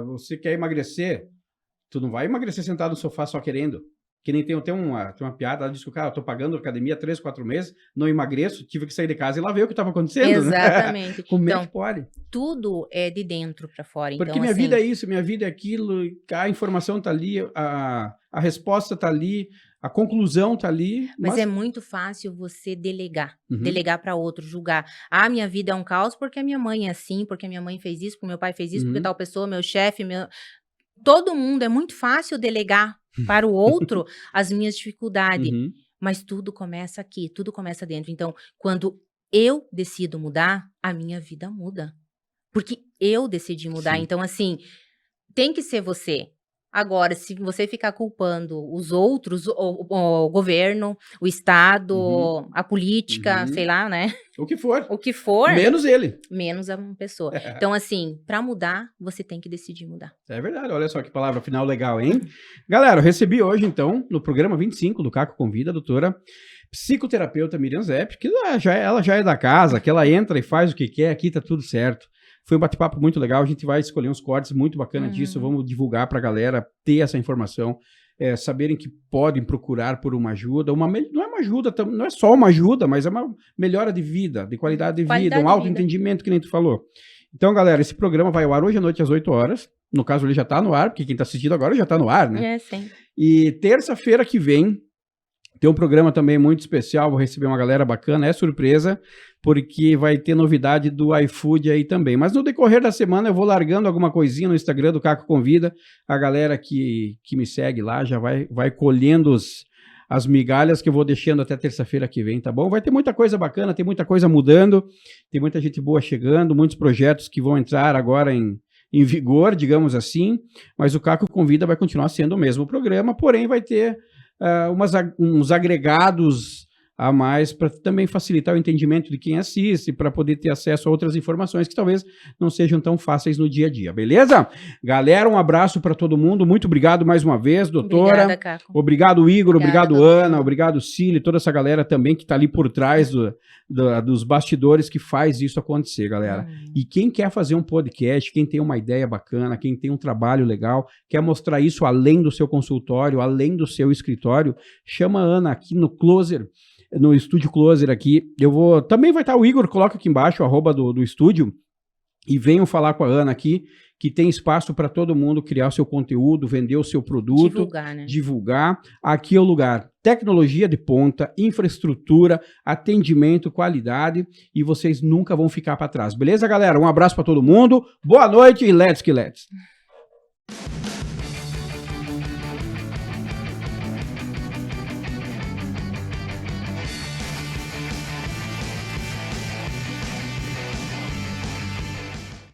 Você quer emagrecer, tu não vai emagrecer sentado no sofá só querendo. Que nem tem uma piada, ela diz que o cara, eu tô pagando academia 3, 4 meses, não emagreço, tive que sair de casa e lá ver o que estava acontecendo. Exatamente. Né? Como é que pode? Tudo é de dentro para fora. Porque então, minha vida é isso, minha vida é aquilo, a informação tá ali, a resposta tá ali, a conclusão tá ali. Mas é muito fácil você delegar para outro, julgar. Minha vida é um caos porque a minha mãe é assim, porque a minha mãe fez isso, porque meu pai fez isso, porque tal pessoa, meu chefe, todo mundo, é muito fácil delegar para o outro as minhas dificuldades, mas tudo começa aqui, tudo começa dentro. Então, quando eu decido mudar, a minha vida muda. Porque eu decidi mudar. Sim. Então, assim, tem que ser você. Agora, se você ficar culpando os outros, o governo, o Estado, a política, sei lá, né? O que for. O que for. Menos ele. Menos uma pessoa. Então, assim, para mudar, você tem que decidir mudar. É verdade. Olha só que palavra final legal, hein? Galera, eu recebi hoje, então, no programa 25 do Caco Convida, a doutora psicoterapeuta Miriam Zepp, que ela já é da casa, que ela entra e faz o que quer, aqui tá tudo certo. Foi um bate-papo muito legal, a gente vai escolher uns cortes muito bacanas disso, vamos divulgar para a galera ter essa informação, saberem que podem procurar por uma ajuda, não é uma ajuda, não é só uma ajuda, mas é uma melhora de vida, de qualidade de vida, um autoentendimento que nem tu falou. Então, galera, esse programa vai ao ar hoje à noite às 8 horas, no caso ele já tá no ar, porque quem tá assistindo agora já tá no ar, né? Sim. E terça-feira que vem, tem um programa também muito especial, vou receber uma galera bacana, é surpresa, porque vai ter novidade do iFood aí também. Mas no decorrer da semana eu vou largando alguma coisinha no Instagram do Caco Convida, a galera que me segue lá já vai colhendo as migalhas que eu vou deixando até terça-feira que vem, tá bom? Vai ter muita coisa bacana, tem muita coisa mudando, tem muita gente boa chegando, muitos projetos que vão entrar agora em vigor, digamos assim, mas o Caco Convida vai continuar sendo o mesmo programa, porém vai ter uns agregados a mais para também facilitar o entendimento de quem assiste, para poder ter acesso a outras informações que talvez não sejam tão fáceis no dia a dia, beleza? Galera, um abraço para todo mundo, muito obrigado mais uma vez, doutora. Obrigada, Caco. Obrigado, Igor, obrigado, Ana, obrigado, Cília, toda essa galera também que está ali por trás dos bastidores que faz isso acontecer, galera. E quem quer fazer um podcast, quem tem uma ideia bacana, quem tem um trabalho legal, quer mostrar isso além do seu consultório, além do seu escritório, chama a Ana aqui no Closer, no Estúdio Closer aqui. Também vai estar o Igor, coloca aqui embaixo o @ do estúdio e venham falar com a Ana aqui, que tem espaço para todo mundo criar o seu conteúdo, vender o seu produto, divulgar, né? Divulgar. Aqui é o lugar. Tecnologia de ponta, infraestrutura, atendimento, qualidade, e vocês nunca vão ficar para trás. Beleza, galera? Um abraço para todo mundo. Boa noite e let's que let's.